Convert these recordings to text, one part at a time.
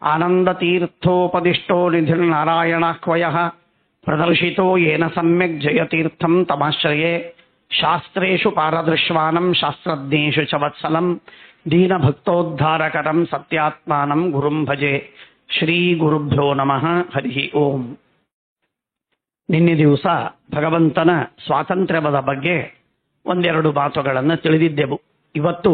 ಆನಂದತೀರ್ಥೋಪದಿಷ್ಟೋ ನಿಧಿರ್ನಾರಾಯಣಾಹ್ವಯಃ ಪ್ರದರ್ಶಿತೋ ಯೇನ ಸಮ್ಯಕ್ ಜಯತೀರ್ಥಂ ತಮಾಶ್ರಯೇ ಶಾಸ್ತ್ರೇಷು ಪಾರದೃಶ್ವಾನಂ ಶಾಸ್ತ್ರಜ್ಞೇಷು ಚ ವತ್ಸಲಂ ದೀನಭಕ್ತೋದ್ಧಾರಕರಂ ಸತ್ಯಾತ್ಮಾನಂ ಗುರುಂ ಭಜೆ. ಶ್ರೀ ಗುರುಭ್ಯೋ ನಮಃ. ಹರಿ ಓಂ. ನಿನ್ನೆ ದಿವಸ ಭಗವಂತನ ಸ್ವಾತಂತ್ರ್ಯದ ಬಗ್ಗೆ ಒಂದೆರಡು ಮಾತುಗಳನ್ನು ತಿಳಿದಿದ್ದೆವು. ಇವತ್ತು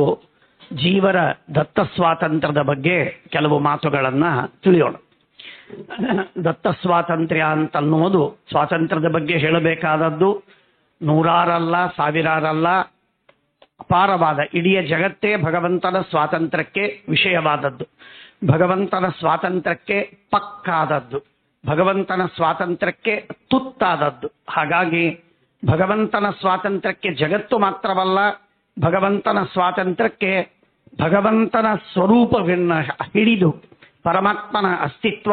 ಜೀವರ ದತ್ತ ಸ್ವಾತಂತ್ರ್ಯದ ಬಗ್ಗೆ ಕೆಲವು ಮಾತುಗಳನ್ನು ತಿಳಿಯೋಣ. ದತ್ತ ಸ್ವಾತಂತ್ರ್ಯ ಅಂತನ್ನುವುದು ಸ್ವಾತಂತ್ರ್ಯದ ಬಗ್ಗೆ ಹೇಳಬೇಕಾದದ್ದು ನೂರಾರಲ್ಲ, ಸಾವಿರಾರಲ್ಲ, ಅಪಾರವಾದ ಇಡೀ ಜಗತ್ತೇ ಭಗವಂತನ ಸ್ವಾತಂತ್ರ್ಯಕ್ಕೆ ವಿಷಯವಾದದ್ದು, ಭಗವಂತನ ಸ್ವಾತಂತ್ರ್ಯಕ್ಕೆ ಪಕ್ಕಾದದ್ದು, ಭಗವಂತನ ಸ್ವಾತಂತ್ರ್ಯಕ್ಕೆ ತುತ್ತಾದದ್ದು. ಹಾಗಾಗಿ ಭಗವಂತನ ಸ್ವಾತಂತ್ರ್ಯಕ್ಕೆ ಜಗತ್ತು ಮಾತ್ರವಲ್ಲ, ಭಗವಂತನ ಸ್ವಾತಂತ್ರ್ಯಕ್ಕೆ ಭಗವಂತನ ಸ್ವರೂಪವನ್ನು ಹಿಡಿದು ಪರಮಾತ್ಮನ ಅಸ್ತಿತ್ವ,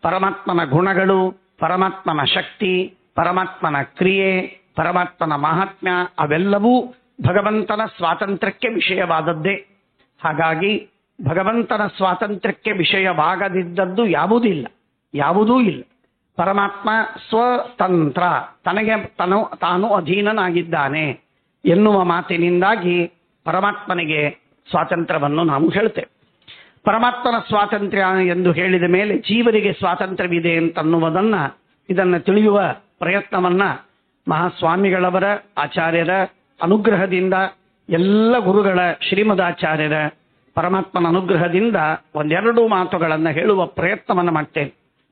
ಪರಮಾತ್ಮನ ಗುಣಗಳು, ಪರಮಾತ್ಮನ ಶಕ್ತಿ, ಪರಮಾತ್ಮನ ಕ್ರಿಯೆ, ಪರಮಾತ್ಮನ ಮಹಾತ್ಮ್ಯ ಅವೆಲ್ಲವೂ ಭಗವಂತನ ಸ್ವಾತಂತ್ರ್ಯಕ್ಕೆ ವಿಷಯವಾದದ್ದೇ. ಹಾಗಾಗಿ ಭಗವಂತನ ಸ್ವಾತಂತ್ರ್ಯಕ್ಕೆ ವಿಷಯವಾಗದಿದ್ದದ್ದು ಯಾವುದೂ ಇಲ್ಲ. ಪರಮಾತ್ಮ ಸ್ವತಂತ್ರ, ತನಗೆ ತಾನು ಅಧೀನನಾಗಿದ್ದಾನೆ ಎನ್ನುವ ಮಾತಿನಿಂದಾಗಿ ಪರಮಾತ್ಮನಿಗೆ ಸ್ವಾತಂತ್ರ್ಯವನ್ನು ನಾವು ಹೇಳ್ತೇವೆ. ಪರಮಾತ್ಮನ ಸ್ವಾತಂತ್ರ್ಯ ಎಂದು ಹೇಳಿದ ಮೇಲೆ ಜೀವರಿಗೆ ಸ್ವಾತಂತ್ರ್ಯವಿದೆ ಅಂತನ್ನುವುದನ್ನು ಇದನ್ನು ತಿಳಿಯುವ ಪ್ರಯತ್ನವನ್ನ ಮಹಾಸ್ವಾಮಿಗಳವರ ಆಚಾರ್ಯರ ಅನುಗ್ರಹದಿಂದ, ಎಲ್ಲ ಗುರುಗಳ ಶ್ರೀಮದಾಚಾರ್ಯರ ಪರಮಾತ್ಮನ ಅನುಗ್ರಹದಿಂದ ಒಂದೆರಡು ಮಾತುಗಳನ್ನು ಹೇಳುವ ಪ್ರಯತ್ನವನ್ನು ಮಾಡ್ತೇನೆ.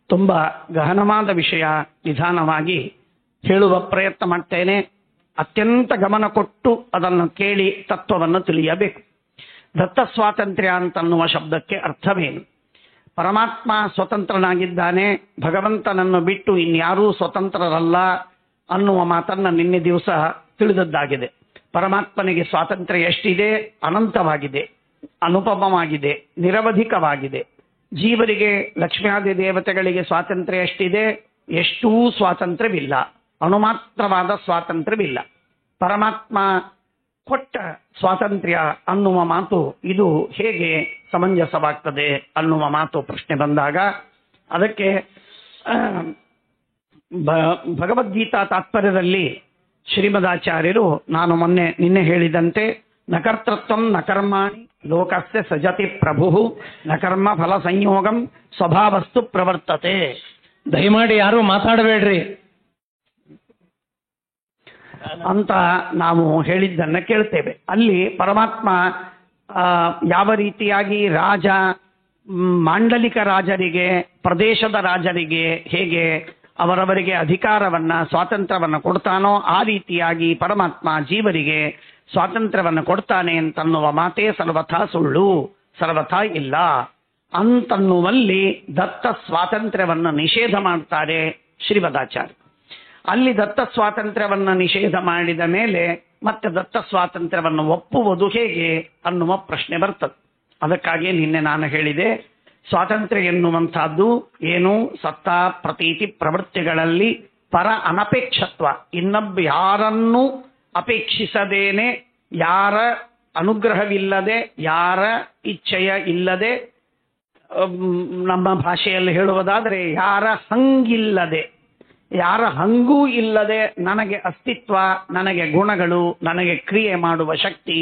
ತುಂಬ ಗಹನವಾದ ವಿಷಯ, ನಿಧಾನವಾಗಿ ಹೇಳುವ ಪ್ರಯತ್ನ ಮಾಡ್ತೇನೆ. ಅತ್ಯಂತ ಗಮನ ಕೊಟ್ಟು ಅದನ್ನು ಕೇಳಿ ತತ್ವವನ್ನು ತಿಳಿಯಬೇಕು. ದತ್ತ ಸ್ವಾತಂತ್ರ್ಯ ಅಂತನ್ನುವ ಶಬ್ದಕ್ಕೆ ಅರ್ಥವೇನು? ಪರಮಾತ್ಮ ಸ್ವತಂತ್ರನಾಗಿದ್ದಾನೆ, ಭಗವಂತನನ್ನು ಬಿಟ್ಟು ಇನ್ಯಾರೂ ಸ್ವತಂತ್ರರಲ್ಲ ಅನ್ನುವ ಮಾತನ್ನು ನಿನ್ನೆ ದಿವಸ ತಿಳಿದದ್ದಾಗಿದೆ. ಪರಮಾತ್ಮನಿಗೆ ಸ್ವಾತಂತ್ರ್ಯ ಎಷ್ಟಿದೆ? ಅನಂತವಾಗಿದೆ, ಅನುಪಮವಾಗಿದೆ, ನಿರವಧಿಕವಾಗಿದೆ. ಜೀವರಿಗೆ, ಲಕ್ಷ್ಮ್ಯಾದಿ ದೇವತೆಗಳಿಗೆ ಸ್ವಾತಂತ್ರ್ಯ ಎಷ್ಟಿದೆ? ಎಷ್ಟೂ ಸ್ವಾತಂತ್ರ್ಯವಿಲ್ಲ, ಅಣುಮಾತ್ರವಾದ ಸ್ವಾತಂತ್ರ್ಯವಿಲ್ಲ. ಪರಮಾತ್ಮ ಕೊಟ್ಟ ಸ್ವಾತಂತ್ರ್ಯ ಅನ್ನುವ ಮಾತು ಇದು ಹೇಗೆ ಸಮಂಜಸವಾಗ್ತದೆ ಅನ್ನುವ ಮಾತು ಪ್ರಶ್ನೆ ಬಂದಾಗ ಅದಕ್ಕೆ ಭಗವದ್ಗೀತಾ ತಾತ್ಪರ್ಯದಲ್ಲಿ ಶ್ರೀಮದಾಚಾರ್ಯರು ನಾನು ನಿನ್ನೆ ಹೇಳಿದಂತೆ ನಕರ್ತೃತ್ವಂ ನಕರ್ಮಾಣಿ ಲೋಕಸ್ಯ ಸಜತಿ ಪ್ರಭು ನಕರ್ಮ ಫಲ ಸಂಯೋಗಂ ಸ್ವಭಾವಸ್ತು ಪ್ರವರ್ತತೆ. ದಯಮಾಡಿ ಯಾರು ಮಾತಾಡಬೇಡ್ರಿ ಅಂತ ನಾವು ಹೇಳಿದ್ದನ್ನು ಕೇಳ್ತೇವೆ. ಅಲ್ಲಿ ಪರಮಾತ್ಮ ಯಾವ ರೀತಿಯಾಗಿ ರಾಜ, ಮಾಂಡಲಿಕ ರಾಜರಿಗೆ, ಪ್ರದೇಶದ ರಾಜರಿಗೆ ಹೇಗೆ ಅವರವರಿಗೆ ಅಧಿಕಾರವನ್ನ, ಸ್ವಾತಂತ್ರ್ಯವನ್ನು ಕೊಡ್ತಾನೋ ಆ ರೀತಿಯಾಗಿ ಪರಮಾತ್ಮ ಜೀವರಿಗೆ ಸ್ವಾತಂತ್ರ್ಯವನ್ನು ಕೊಡ್ತಾನೆ ಅಂತನ್ನುವ ಮಾತೇ ಸರ್ವಥಾ ಸುಳ್ಳು, ಸರ್ವಥಾ ಇಲ್ಲ ಅಂತನ್ನುವಲ್ಲಿ ದತ್ತ ಸ್ವಾತಂತ್ರ್ಯವನ್ನು ನಿಷೇಧ ಮಾಡ್ತಾರೆ ಶ್ರೀಮದಾಚಾರ್ಯ. ಅಲ್ಲಿ ದತ್ತ ಸ್ವಾತಂತ್ರ್ಯವನ್ನು ನಿಷೇಧ ಮಾಡಿದ ಮೇಲೆ ಮತ್ತೆ ದತ್ತ ಸ್ವಾತಂತ್ರ್ಯವನ್ನು ಒಪ್ಪುವುದು ಹೇಗೆ ಅನ್ನುವ ಪ್ರಶ್ನೆ ಬರ್ತದೆ. ಅದಕ್ಕಾಗಿ ನಿನ್ನೆ ನಾನು ಹೇಳಿದೆ, ಸ್ವಾತಂತ್ರ್ಯ ಎನ್ನುವಂತಹದ್ದು ಏನು? ಸತ್ತ, ಪ್ರತೀತಿ, ಪ್ರವೃತ್ತಿಗಳಲ್ಲಿ ಪರ ಅನಪೇಕ್ಷತ್ವ, ಇನ್ನೊಬ್ಬ ಯಾರನ್ನೂ ಅಪೇಕ್ಷಿಸದೇನೆ, ಯಾರ ಅನುಗ್ರಹವಿಲ್ಲದೆ, ಯಾರ ಇಚ್ಛೆಯ ಇಲ್ಲದೆ, ನಮ್ಮ ಭಾಷೆಯಲ್ಲಿ ಹೇಳುವುದಾದರೆ ಯಾರ ಹಂಗಿಲ್ಲದೆ, ಯಾರ ಹಂಗೂ ಇಲ್ಲದೆ ನನಗೆ ಅಸ್ತಿತ್ವ, ನನಗೆ ಗುಣಗಳು, ನನಗೆ ಕ್ರಿಯೆ ಮಾಡುವ ಶಕ್ತಿ,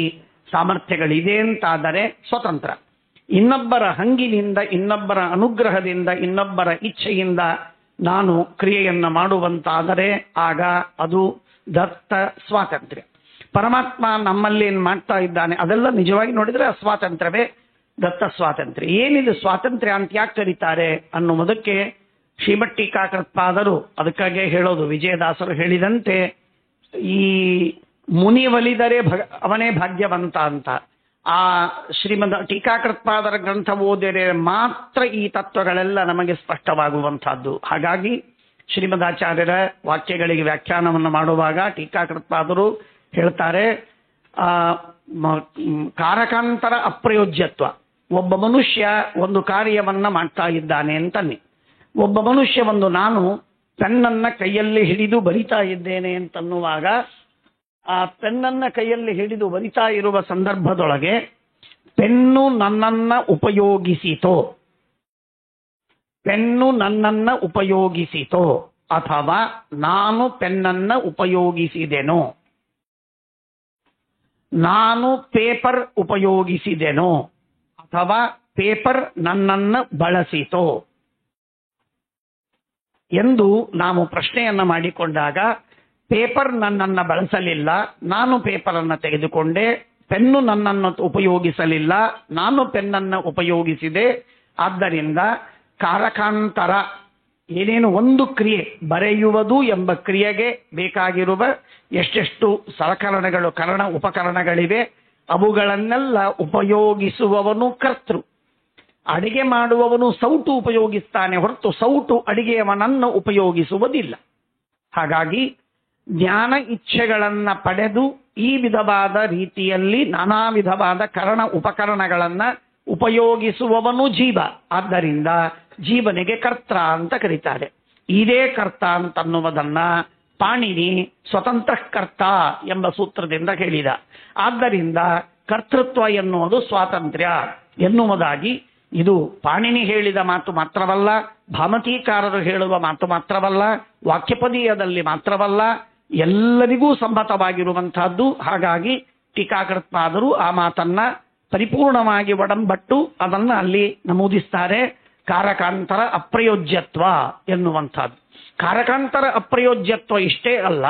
ಸಾಮರ್ಥ್ಯಗಳಿದೆ ಅಂತಾದರೆ ಸ್ವತಂತ್ರ. ಇನ್ನೊಬ್ಬರ ಹಂಗಿನಿಂದ, ಇನ್ನೊಬ್ಬರ ಅನುಗ್ರಹದಿಂದ, ಇನ್ನೊಬ್ಬರ ಇಚ್ಛೆಯಿಂದ ನಾನು ಕ್ರಿಯೆಯನ್ನು ಮಾಡುವಂತಾದರೆ ಆಗ ಅದು ದತ್ತ ಸ್ವಾತಂತ್ರ್ಯ. ಪರಮಾತ್ಮ ನಮ್ಮಲ್ಲಿ ಏನು ಮಾಡ್ತಾ ಇದ್ದಾನೆ ಅದೆಲ್ಲ ನಿಜವಾಗಿ ನೋಡಿದರೆ ಅಸ್ವಾತಂತ್ರ್ಯವೇ ದತ್ತ ಸ್ವಾತಂತ್ರ್ಯ. ಏನಿದು ಸ್ವಾತಂತ್ರ್ಯ ಅಂತ ಯಾಕೆ ಕರೀತಾರೆ ಅನ್ನುವುದಕ್ಕೆ ಶ್ರೀಮಠೀಕಾಕೃತ್ಪಾದರು ಅದಕ್ಕಾಗಿ ಹೇಳೋದು, ವಿಜಯದಾಸರು ಹೇಳಿದಂತೆ ಈ ಮುನಿ ಒಲಿದರೆ ಅವನೇ ಭಾಗ್ಯವಂತ ಅಂತ. ಆ ಶ್ರೀಮದ್ ಟೀಕಾಕೃತ್ಪಾದರ ಗ್ರಂಥ ಓದಿದರೆ ಮಾತ್ರ ಈ ತತ್ವಗಳೆಲ್ಲ ನಮಗೆ ಸ್ಪಷ್ಟವಾಗುವಂತಹದ್ದು. ಹಾಗಾಗಿ ಶ್ರೀಮದಾಚಾರ್ಯರ ವಾಕ್ಯಗಳಿಗೆ ವ್ಯಾಖ್ಯಾನವನ್ನು ಮಾಡುವಾಗ ಟೀಕಾಕೃತ್ಪಾದರು ಹೇಳ್ತಾರೆ, ಕಾರಕಾಂತರ ಅಪ್ರಯೋಜ್ಯತ್ವ. ಒಬ್ಬ ಮನುಷ್ಯ ಒಂದು ಕಾರ್ಯವನ್ನ ಮಾಡ್ತಾ ಇದ್ದಾನೆ ಅಂತನ್ನಿ, ಒಬ್ಬ ಮನುಷ್ಯ ನಾನು ಪೆನ್ನನ್ನ ಕೈಯಲ್ಲಿ ಹಿಡಿದು ಬರಿತಾ ಇದ್ದೇನೆ ಅಂತನ್ನುವಾಗ ಆ ಪೆನ್ನನ್ನ ಕೈಯಲ್ಲಿ ಹಿಡಿದು ಬರಿತಾ ಇರುವ ಸಂದರ್ಭದೊಳಗೆ ಪೆನ್ನು ನನ್ನನ್ನ ಉಪಯೋಗಿಸಿತೋ, ಪೆನ್ನು ನನ್ನನ್ನ ಉಪಯೋಗಿಸಿತೋ ಅಥವಾ ನಾನು ಪೆನ್ನನ್ನ ಉಪಯೋಗಿಸಿದೆನೋ, ನಾನು ಪೇಪರ್ ಉಪಯೋಗಿಸಿದೆನೋ ಅಥವಾ ಪೇಪರ್ ನನ್ನನ್ನು ಬಳಸಿತೋ ಎಂದು ನಾವು ಪ್ರಶ್ನೆಯನ್ನ ಮಾಡಿಕೊಂಡಾಗ, ಪೇಪರ್ ನನ್ನನ್ನು ಬಳಸಲಿಲ್ಲ, ನಾನು ಪೇಪರನ್ನು ತೆಗೆದುಕೊಂಡೆ. ಪೆನ್ನು ನನ್ನನ್ನು ಉಪಯೋಗಿಸಲಿಲ್ಲ, ನಾನು ಪೆನ್ನನ್ನು ಉಪಯೋಗಿಸಿದೆ. ಆದ್ದರಿಂದ ಕಾರಕಾಂತರ, ಏನೇನು ಒಂದು ಕ್ರಿಯೆ ಬರೆಯುವುದು ಎಂಬ ಕ್ರಿಯೆಗೆ ಬೇಕಾಗಿರುವ ಎಷ್ಟೆಷ್ಟು ಸಲಕರಣೆಗಳು, ಕರಣ ಉಪಕರಣಗಳಿವೆ, ಅವುಗಳನ್ನೆಲ್ಲ ಉಪಯೋಗಿಸುವವನು ಕರ್ತೃ. ಅಡಿಗೆ ಮಾಡುವವನು ಸೌಟು ಉಪಯೋಗಿಸ್ತಾನೆ ಹೊರತು ಸೌಟು ಅಡಿಗೆಯವನನ್ನು ಉಪಯೋಗಿಸುವುದಿಲ್ಲ. ಹಾಗಾಗಿ ಜ್ಞಾನ ಇಚ್ಛೆಗಳನ್ನ ಪಡೆದು ಈ ವಿಧವಾದ ರೀತಿಯಲ್ಲಿ ನಾನಾ ವಿಧವಾದ ಕರಣ ಉಪಕರಣಗಳನ್ನ ಉಪಯೋಗಿಸುವವನು ಜೀವ. ಆದ್ದರಿಂದ ಜೀವನಿಗೆ ಕರ್ತ ಅಂತ ಕರೀತಾರೆ. ಇದೇ ಕರ್ತ ಅಂತನ್ನುವುದನ್ನ ಪಾಣಿನಿ ಸ್ವತಂತ್ರ ಕರ್ತ ಎಂಬ ಸೂತ್ರದಿಂದ ಹೇಳಿದ. ಆದ್ದರಿಂದ ಕರ್ತೃತ್ವ ಎನ್ನುವುದು ಸ್ವಾತಂತ್ರ್ಯ ಎನ್ನುವುದಾಗಿ, ಇದು ಪಾಣಿನಿ ಹೇಳಿದ ಮಾತು ಮಾತ್ರವಲ್ಲ, ಭಾಮತೀಕಾರರು ಹೇಳುವ ಮಾತು ಮಾತ್ರವಲ್ಲ, ವಾಕ್ಯಪದೀಯದಲ್ಲಿ ಮಾತ್ರವಲ್ಲ, ಎಲ್ಲರಿಗೂ ಸಮ್ಮತವಾಗಿರುವಂತಹದ್ದು. ಹಾಗಾಗಿ ಟೀಕಾಕೃತ್ಪಾದರು ಆ ಮಾತನ್ನ ಪರಿಪೂರ್ಣವಾಗಿ ಒಡಂಬಟ್ಟು ಅದನ್ನು ಅಲ್ಲಿ ನಮೂದಿಸ್ತಾರೆ. ಕಾರಕಾಂತರ ಅಪ್ರಯೋಜ್ಯತ್ವ ಎನ್ನುವಂಥದ್ದು. ಕಾರಕಾಂತರ ಅಪ್ರಯೋಜ್ಯತ್ವ ಇಷ್ಟೇ ಅಲ್ಲ,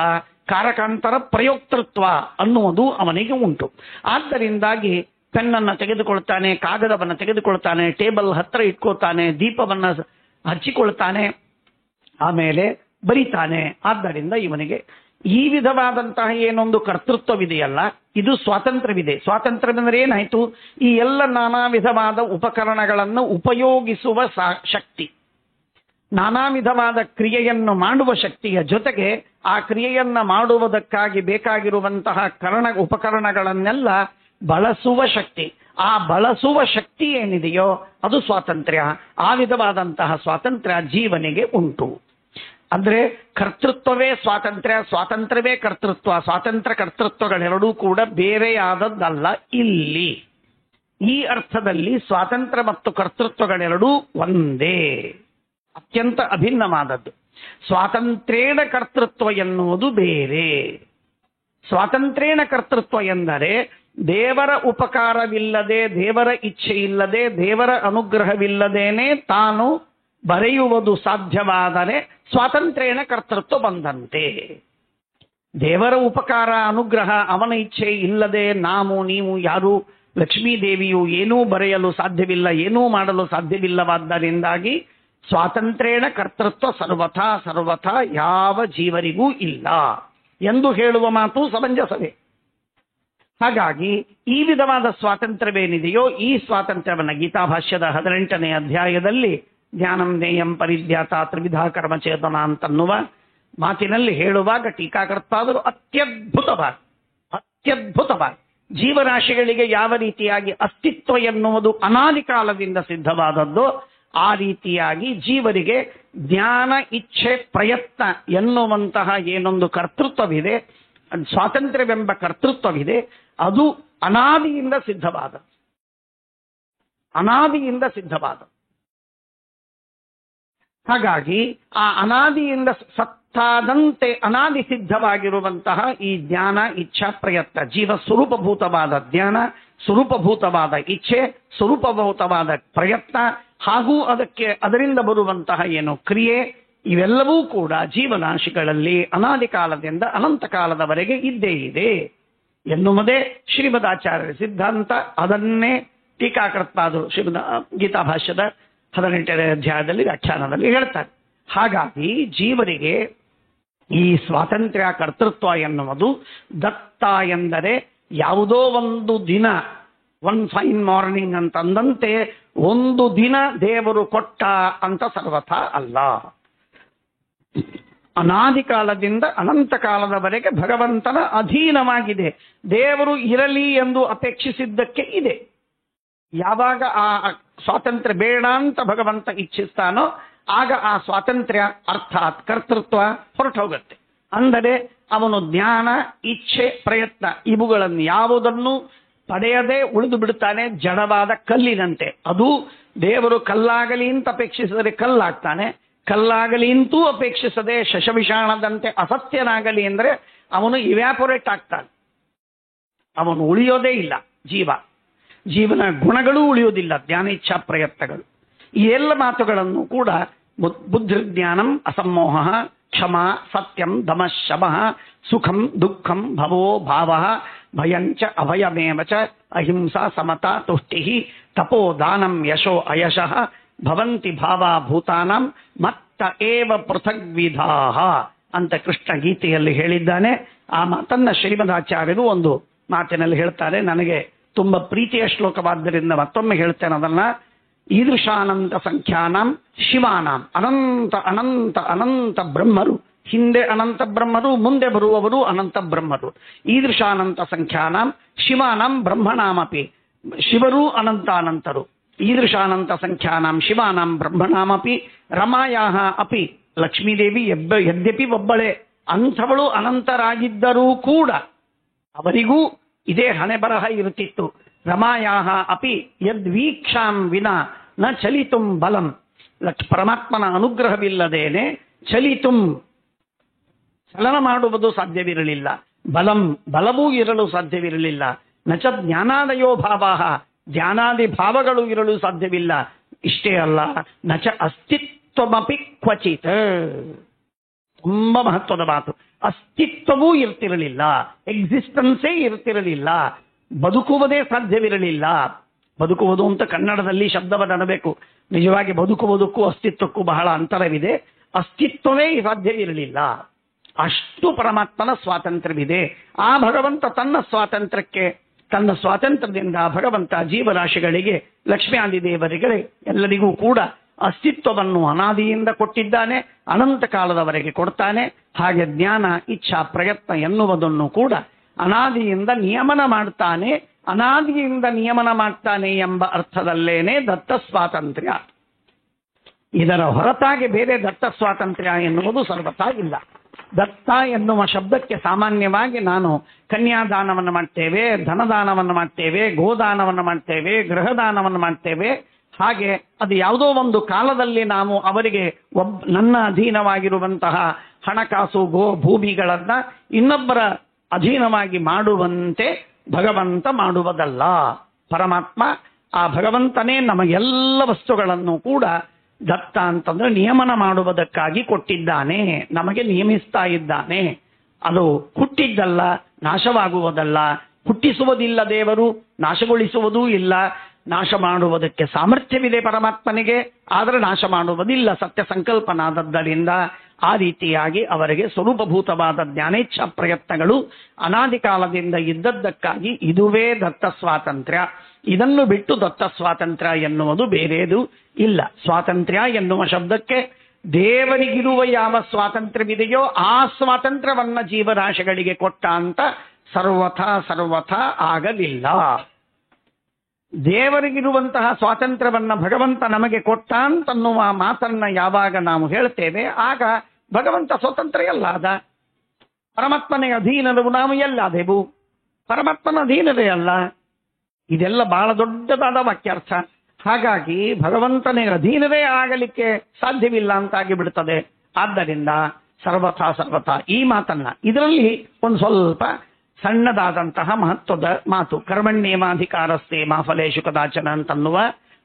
ಕಾರಕಾಂತರ ಪ್ರಯೋಕ್ತೃತ್ವ ಅನ್ನುವುದು ಅವನಿಗೆ ಉಂಟು. ಆದ್ದರಿಂದಾಗಿ ಪೆನ್ನನ್ನು ತೆಗೆದುಕೊಳ್ತಾನೆ, ಕಾಗದವನ್ನು ತೆಗೆದುಕೊಳ್ತಾನೆ, ಟೇಬಲ್ ಹತ್ರ ಇಟ್ಕೊಳ್ತಾನೆ, ದೀಪವನ್ನು ಹಚ್ಚಿಕೊಳ್ತಾನೆ, ಆಮೇಲೆ ಬರಿತಾನೆ. ಆದ್ದರಿಂದ ಇವನಿಗೆ ಈ ವಿಧವಾದಂತಹ ಏನೊಂದು ಕರ್ತೃತ್ವವಿದೆಯಲ್ಲ, ಇದು ಸ್ವಾತಂತ್ರ್ಯವಿದೆ. ಸ್ವಾತಂತ್ರ್ಯವೆಂದರೆ ಏನಾಯ್ತು? ಈ ಎಲ್ಲ ನಾನಾ ವಿಧವಾದ ಉಪಕರಣಗಳನ್ನು ಉಪಯೋಗಿಸುವ ಶಕ್ತಿ, ನಾನಾ ವಿಧವಾದ ಕ್ರಿಯೆಯನ್ನು ಮಾಡುವ ಶಕ್ತಿಯ ಜೊತೆಗೆ ಆ ಕ್ರಿಯೆಯನ್ನ ಮಾಡುವುದಕ್ಕಾಗಿ ಬೇಕಾಗಿರುವಂತಹ ಉಪಕರಣಗಳನ್ನೆಲ್ಲ ಬಳಸುವ ಶಕ್ತಿ. ಆ ಬಳಸುವ ಶಕ್ತಿ ಏನಿದೆಯೋ ಅದು ಸ್ವಾತಂತ್ರ್ಯ. ಆ ವಿಧವಾದಂತಹ ಸ್ವಾತಂತ್ರ್ಯ ಜೀವನಿಗೆ ಉಂಟು. ಅಂದ್ರೆ ಕರ್ತೃತ್ವವೇ ಸ್ವಾತಂತ್ರ್ಯ, ಸ್ವಾತಂತ್ರ್ಯವೇ ಕರ್ತೃತ್ವ. ಸ್ವಾತಂತ್ರ್ಯ ಕರ್ತೃತ್ವಗಳೆರಡೂ ಕೂಡ ಬೇರೆಯಾದದ್ದಲ್ಲ. ಇಲ್ಲಿ ಈ ಅರ್ಥದಲ್ಲಿ ಸ್ವಾತಂತ್ರ್ಯ ಮತ್ತು ಕರ್ತೃತ್ವಗಳೆರಡೂ ಒಂದೇ, ಅತ್ಯಂತ ಅಭಿನ್ನವಾದದ್ದು. ಸ್ವಾತಂತ್ರ್ಯೇಣ ಕರ್ತೃತ್ವ ಎನ್ನುವುದು ಬೇರೆ. ಸ್ವಾತಂತ್ರ್ಯೇಣ ಕರ್ತೃತ್ವ ಎಂದರೆ ದೇವರ ಉಪಕಾರವಿಲ್ಲದೆ, ದೇವರ ಇಚ್ಛೆ ಇಲ್ಲದೆ, ದೇವರ ಅನುಗ್ರಹವಿಲ್ಲದೇನೆ ತಾನು ಬರೆಯುವುದು ಸಾಧ್ಯವಾದರೆ ಸ್ವಾತಂತ್ರ್ಯೇಣ ಕರ್ತೃತ್ವ ಬಂದಂತೆ. ದೇವರ ಉಪಕಾರ ಅನುಗ್ರಹ ಅವನ ಇಚ್ಛೆ ಇಲ್ಲದೆ ನೀವು ಯಾರು, ಲಕ್ಷ್ಮೀದೇವಿಯು ಏನೂ ಬರೆಯಲು ಸಾಧ್ಯವಿಲ್ಲ, ಏನೂ ಮಾಡಲು ಸಾಧ್ಯವಿಲ್ಲವಾದ್ದರಿಂದಾಗಿ ಸ್ವಾತಂತ್ರ್ಯೇಣ ಕರ್ತೃತ್ವ ಸರ್ವಥಾ ಯಾವ ಜೀವರಿಗೂ ಇಲ್ಲ ಎಂದು ಹೇಳುವ ಮಾತು ಸಮಂಜಸವೇ. ಹಾಗಾಗಿ ಈ ವಿಧವಾದ ಸ್ವಾತಂತ್ರ್ಯವೇನಿದೆಯೋ ಈ ಸ್ವಾತಂತ್ರ್ಯವನ್ನು ಗೀತಾಭಾಷ್ಯದ 18ನೇ ಅಧ್ಯಾಯದಲ್ಲಿ ಜ್ಞಾನಂ ನೇಯಂ ಪರಿಧ್ಯಾತ ತ್ರಿವಿಧ ಕರ್ಮಚೇತನ ಅಂತನ್ನುವ ಮಾತಿನಲ್ಲಿ ಹೇಳುವಾಗ ಟೀಕಾಕರ್ತಾದರು ಅತ್ಯದ್ಭುತವಾಗಿ ಜೀವರಾಶಿಗಳಿಗೆ ಯಾವ ರೀತಿಯಾಗಿ ಅಸ್ತಿತ್ವ ಎನ್ನುವುದು ಅನಾದಿ ಕಾಲದಿಂದ ಸಿದ್ಧವಾದದ್ದು, ಆ ರೀತಿಯಾಗಿ ಜೀವರಿಗೆ ಜ್ಞಾನ, ಇಚ್ಛೆ, ಪ್ರಯತ್ನ ಎನ್ನುವಂತಹ ಏನೊಂದು ಕರ್ತೃತ್ವವಿದೆ, ಸ್ವಾತಂತ್ರ್ಯವೆಂಬ ಕರ್ತೃತ್ವವಿದೆ, ಅದು ಅನಾದಿಯಿಂದ ಸಿದ್ಧವಾದ. ಹಾಗಾಗಿ ಆ ಅನಾದಿಯಿಂದ ಸತ್ತಾದಂತೆ ಅನಾದಿ ಸಿದ್ಧವಾಗಿರುವಂತಹ ಈ ಜ್ಞಾನ, ಇಚ್ಛಾ, ಪ್ರಯತ್ನ, ಜೀವ ಸ್ವರೂಪಭೂತವಾದ ಜ್ಞಾನ, ಸ್ವರೂಪಭೂತವಾದ ಇಚ್ಛೆ, ಸ್ವರೂಪಭೂತವಾದ ಪ್ರಯತ್ನ ಹಾಗೂ ಅದರಿಂದ ಬರುವಂತಹ ಏನು ಕ್ರಿಯೆ, ಇವೆಲ್ಲವೂ ಕೂಡ ಜೀವರಾಶಿಗಳಲ್ಲಿ ಅನಾದಿ ಕಾಲದಿಂದ ಅನಂತ ಕಾಲದವರೆಗೆ ಇದ್ದೇ ಇದೆ ಎನ್ನುವುದೇ ಶ್ರೀಮದಾಚಾರ್ಯರ ಸಿದ್ಧಾಂತ. ಅದನ್ನೇ ಟೀಕಾಕೃತ್ಪಾದರು ಗೀತಾಭಾಷ್ಯದ 18ನೇ ಅಧ್ಯಾಯದಲ್ಲಿ ವ್ಯಾಖ್ಯಾನದಲ್ಲಿ ಹೇಳ್ತಾರೆ. ಹಾಗಾಗಿ ಜೀವರಿಗೆ ಈ ಸ್ವಾತಂತ್ರ್ಯ ಕರ್ತೃತ್ವ ಎನ್ನುವುದು ದತ್ತ ಎಂದರೆ ಯಾವುದೋ ಒಂದು ದಿನ, ಒನ್ ಫೈನ್ ಮಾರ್ನಿಂಗ್ ಅಂತಂದಂತೆ ಒಂದು ದಿನ ದೇವರು ಕೊಟ್ಟ ಅಂತ ಸರ್ವಥಾ ಅಲ್ಲ. ಅನಾದಿ ಕಾಲದಿಂದ ಅನಂತ ಕಾಲದವರೆಗೆ ಭಗವಂತನ ಅಧೀನವಾಗಿದೆ. ದೇವರು ಇರಲಿ ಎಂದು ಅಪೇಕ್ಷಿಸಿದ್ದಕ್ಕೆ ಇದೆ. ಯಾವಾಗ ಆ ಸ್ವಾತಂತ್ರ್ಯ ಬೇಡ ಅಂತ ಭಗವಂತ ಇಚ್ಛಿಸ್ತಾನೋ ಆಗ ಆ ಸ್ವಾತಂತ್ರ್ಯ ಅರ್ಥಾತ್ ಕರ್ತೃತ್ವ ಹೊರಟೋಗುತ್ತೆ. ಅಂದರೆ ಅವನು ಜ್ಞಾನ, ಇಚ್ಛೆ, ಪ್ರಯತ್ನ ಇವುಗಳನ್ನು ಯಾವುದನ್ನು ಪಡೆಯದೆ ಉಳಿದು ಬಿಡುತ್ತಾನೆ ಜಡವಾದ ಕಲ್ಲಿನಂತೆ. ಅದು ದೇವರು ಕಲ್ಲಾಗಲಿ ಅಂತ ಅಪೇಕ್ಷಿಸಿದರೆ ಕಲ್ಲಾಗ್ತಾನೆ, ಕಲ್ಲಾಗಲಿ ಅಂತೂ ಅಪೇಕ್ಷಿಸದೆ ಶಶವಿಷಾಣದಂತೆ ಅಸತ್ಯನಾಗಲಿ ಅಂದರೆ ಅವನು ಇವ್ಯಾಪೊರೇಟ್ ಆಗ್ತಾನೆ, ಅವನು ಉಳಿಯೋದೇ ಇಲ್ಲ. ಜೀವನ ಗುಣಗಳೂ ಉಳಿಯೋದಿಲ್ಲ, ಜ್ಞಾನೇಚ್ಛಾ ಪ್ರಯತ್ನಗಳು. ಈ ಎಲ್ಲ ಮಾತುಗಳನ್ನು ಕೂಡ ಬುದ್ಧಿರ್ಜ್ಞಾನಂ ಅಸಮ್ಮೋಹ ಕ್ಷಮ ಸತ್ಯಂ ದಮಃ ಶಮಃ ಸುಖಂ ದುಃಖಂ ಭವೋ ಭಾವ ಭಯಂಚ ಅಭಯಮೇವ ಚ ಅಹಿಂಸಾ ಸಮತಾ ತುಷ್ಟಿ ತಪೋ ದಾನಂ ಯಶೋ ಅಯಶಃ ಭವಂತಿ ಭಾವಾ ಭೂತಾನಾಂ ಮತ್ತ ಏವ ಪೃಥಗ್ವಿಧಾಃ ಅಂತ ಕೃಷ್ಣ ಗೀತೆಯಲ್ಲಿ ಹೇಳಿದ್ದಾನೆ. ಆ ಮಾತನ್ನ ಶ್ರೀಮದಾಚಾರ್ಯರು ಒಂದು ಮಾತಿನಲ್ಲಿ ಹೇಳ್ತಾರೆ. ನನಗೆ ತುಂಬ ಪ್ರೀತಿಯ ಶ್ಲೋಕವಾದ್ದರಿಂದ ಮತ್ತೊಮ್ಮೆ ಹೇಳ್ತೇನೆ ಅದನ್ನ. ಈದೃಶಾನಂತ ಸಂಖ್ಯಾನಾಂ ಶಿವಾನಾಂ, ಅನಂತ ಅನಂತ ಅನಂತ ಬ್ರಹ್ಮರು, ಹಿಂದೆ ಅನಂತ ಬ್ರಹ್ಮರು, ಮುಂದೆ ಬರುವವರು ಅನಂತ ಬ್ರಹ್ಮರು. ಈದೃಶಾನಂತ ಸಂಖ್ಯಾನಾಂ ಶಿವಾನಾಂ ಬ್ರಹ್ಮಣಾಮಪಿ, ಶಿವರು ಅನಂತ ಅನಂತರು. ಈದೃಶಾನಂತ ಸಂಖ್ಯಾನಾಂ ಶಿವಾನಾಂ ಬ್ರಹ್ಮಣಾಮಪಿ ರಮಾಯಾಹ ಅಪಿ, ಲಕ್ಷ್ಮೀದೇವಿ ಯದ್ಯಪಿ ಒಬ್ಬಳೆ, ಅಂಥವಳು ಅನಂತರಾಗಿದ್ದರೂ ಕೂಡ ಅವರಿಗೂ ಇದೇ ಹಣೆ ಬರಹ ಇರುತ್ತಿತ್ತು. ರಮಾಯಾಹ ಅಪಿ ಯದ್ವೀಕ್ಷಾಂ ವಿನಾ ನ ಚಲಿತುಂ ಬಲಂ, ಪರಮಾತ್ಮನ ಅನುಗ್ರಹವಿಲ್ಲದೇನೆ ಚಲನ ಮಾಡುವುದು ಸಾಧ್ಯವಿರಲಿಲ್ಲ, ಬಲವೂ ಇರಲು ಸಾಧ್ಯವಿರಲಿಲ್ಲ. ನಚ ಜ್ಞಾನಾದಯೋ ಭಾವಾಹ, ಜ್ಞಾನಾದಿ ಭಾವಗಳು ಇರಲು ಸಾಧ್ಯವಿಲ್ಲ. ಇಷ್ಟೇ ಅಲ್ಲ, ನಚ ಅಸ್ತಿತ್ವಮಪಿ ಕ್ವಚಿತ್, ತುಂಬಾ ಮಹತ್ವದ ಮಾತು. ಅಸ್ತಿತ್ವವೂ ಇರ್ತಿರಲಿಲ್ಲ, ಎಕ್ಸಿಸ್ಟೆನ್ಸೇ ಇರ್ತಿರಲಿಲ್ಲ, ಬದುಕುವುದೇ ಸಾಧ್ಯವಿರಲಿಲ್ಲ. ಬದುಕುವುದು ಅಂತ ಕನ್ನಡದಲ್ಲಿ ಶಬ್ದವನ್ನು ಅನ್ನಬೇಕು. ನಿಜವಾಗಿ ಬದುಕುವುದಕ್ಕೂ ಅಸ್ತಿತ್ವಕ್ಕೂ ಬಹಳ ಅಂತರವಿದೆ. ಅಸ್ತಿತ್ವವೇ ಸಾಧ್ಯವಿರಲಿಲ್ಲ, ಅಷ್ಟು ಪರಮಾತ್ಮನ ಸ್ವಾತಂತ್ರ್ಯವಿದೆ. ಆ ಭಗವಂತ ತನ್ನ ಸ್ವಾತಂತ್ರ್ಯದಿಂದ ಭಗವಂತ ಜೀವರಾಶಿಗಳಿಗೆ, ಲಕ್ಷ್ಮೀ ದೇವರಿಗೆ ಎಲ್ಲರಿಗೂ ಕೂಡ ಅಸ್ತಿತ್ವವನ್ನು ಅನಾದಿಯಿಂದ ಕೊಟ್ಟಿದ್ದಾನೆ, ಅನಂತ ಕಾಲದವರೆಗೆ ಕೊಡ್ತಾನೆ. ಹಾಗೆ ಜ್ಞಾನ ಇಚ್ಛಾ ಪ್ರಯತ್ನ ಎನ್ನುವುದನ್ನು ಕೂಡ ಅನಾದಿಯಿಂದ ನಿಯಮನ ಮಾಡ್ತಾನೆ. ಅನಾದಿಯಿಂದ ನಿಯಮನ ಮಾಡ್ತಾನೆ ಎಂಬ ಅರ್ಥದಲ್ಲೇನೆ ದತ್ತ ಸ್ವಾತಂತ್ರ್ಯ. ಇದರ ಹೊರತಾಗಿ ಬೇರೆ ದತ್ತ ಸ್ವಾತಂತ್ರ್ಯ ಎನ್ನುವುದು ಸರ್ವತಾ ಇಲ್ಲ. ದತ್ತ ಎನ್ನುವ ಶಬ್ದಕ್ಕೆ ಸಾಮಾನ್ಯವಾಗಿ ನಾನು ಕನ್ಯಾದಾನವನ್ನು ಮಾಡ್ತೇವೆ, ಧನದಾನವನ್ನು ಮಾಡ್ತೇವೆ, ಗೋದಾನವನ್ನು ಮಾಡ್ತೇವೆ, ಗೃಹದಾನವನ್ನು ಮಾಡ್ತೇವೆ. ಹಾಗೆ ಅದು ಯಾವುದೋ ಒಂದು ಕಾಲದಲ್ಲಿ ನಾವು ಅವರಿಗೆ ನನ್ನ ಅಧೀನವಾಗಿರುವಂತಹ ಹಣಕಾಸು ಭೂಮಿಗಳನ್ನ ಇನ್ನೊಬ್ಬರ ಅಧೀನವಾಗಿ ಮಾಡುವಂತೆ ಭಗವಂತ ಮಾಡುವುದಲ್ಲ. ಪರಮಾತ್ಮ ಆ ಭಗವಂತನೇ ನಮಗೆಲ್ಲ ವಸ್ತುಗಳನ್ನು ಕೂಡ ದತ್ತ ಅಂತಂದ್ರೆ ನಿಯಮನ ಮಾಡುವುದಕ್ಕಾಗಿ ಕೊಟ್ಟಿದ್ದಾನೆ, ನಮಗೆ ನಿಯಮಿಸ್ತಾ ಇದ್ದಾನೆ. ಅದು ಹುಟ್ಟಿದ್ದಲ್ಲ, ನಾಶವಾಗುವುದಲ್ಲ. ಹುಟ್ಟಿಸುವುದಿಲ್ಲ ದೇವರು, ನಾಶಗೊಳಿಸುವುದೂ ಇಲ್ಲ. ನಾಶ ಮಾಡುವುದಕ್ಕೆ ಸಾಮರ್ಥ್ಯವಿದೆ ಪರಮಾತ್ಮನಿಗೆ, ಆದರೆ ನಾಶ ಮಾಡುವುದಿಲ್ಲ, ಸತ್ಯ ಸಂಕಲ್ಪನಾದದ್ದರಿಂದ. ಆ ರೀತಿಯಾಗಿ ಅವರಿಗೆ ಸ್ವರೂಪಭೂತವಾದ ಜ್ಞಾನೇಚ್ಛಾ ಪ್ರಯತ್ನಗಳು ಅನಾದಿ ಕಾಲದಿಂದ ಇದ್ದದ್ದಕ್ಕಾಗಿ ಇದುವೇ ದತ್ತ ಸ್ವಾತಂತ್ರ್ಯ. ಇದನ್ನು ಬಿಟ್ಟು ದತ್ತ ಸ್ವಾತಂತ್ರ್ಯ ಎನ್ನುವುದು ಬೇರೇದು ಇಲ್ಲ. ಸ್ವಾತಂತ್ರ್ಯ ಎನ್ನುವ ಶಬ್ದಕ್ಕೆ ದೇವರಿಗಿರುವ ಯಾವ ಸ್ವಾತಂತ್ರ್ಯವಿದೆಯೋ ಆ ಸ್ವಾತಂತ್ರ್ಯವನ್ನ ಜೀವರಾಶಿಗಳಿಗೆ ಕೊಟ್ಟ ಅಂತ ಸರ್ವಥಾ ಆಗಲಿಲ್ಲ. ದೇವರಿಗಿರುವಂತಹ ಸ್ವಾತಂತ್ರ್ಯವನ್ನ ಭಗವಂತ ನಮಗೆ ಕೊಟ್ಟ ಅಂತನ್ನುವ ಮಾತನ್ನ ಯಾವಾಗ ನಾವು ಹೇಳ್ತೇವೆ ಆಗ ಭಗವಂತ ಸ್ವತಂತ್ರ ಎಲ್ಲಾದ, ಪರಮಾತ್ಮನ ಅಧೀನರು ನಾವು ಎಲ್ಲಾದೆವು, ಪರಮಾತ್ಮನ ಅಧೀನರೇ ಅಲ್ಲ. ಇದೆಲ್ಲ ಬಹಳ ದೊಡ್ಡದಾದ ವಾಕ್ಯಾರ್ಥ. ಹಾಗಾಗಿ ಭಗವಂತನೇ ಅಧೀನರೇ ಆಗಲಿಕ್ಕೆ ಸಾಧ್ಯವಿಲ್ಲ ಅಂತಾಗಿ ಬಿಡುತ್ತದೆ. ಆದ್ದರಿಂದ ಸರ್ವಥಾ ಈ ಮಾತನ್ನ, ಇದರಲ್ಲಿ ಒಂದು ಸ್ವಲ್ಪ ಸಣ್ಣದಾದಂತಹ ಮಹತ್ವದ ಮಾತು, ಕರ್ಮಣ್ಯೇವಾಧಿಕಾರಸ್ಥೆ ಮಾ ಫಲೇಷು ಕದಾಚನ ಅಂತನ್ನುವ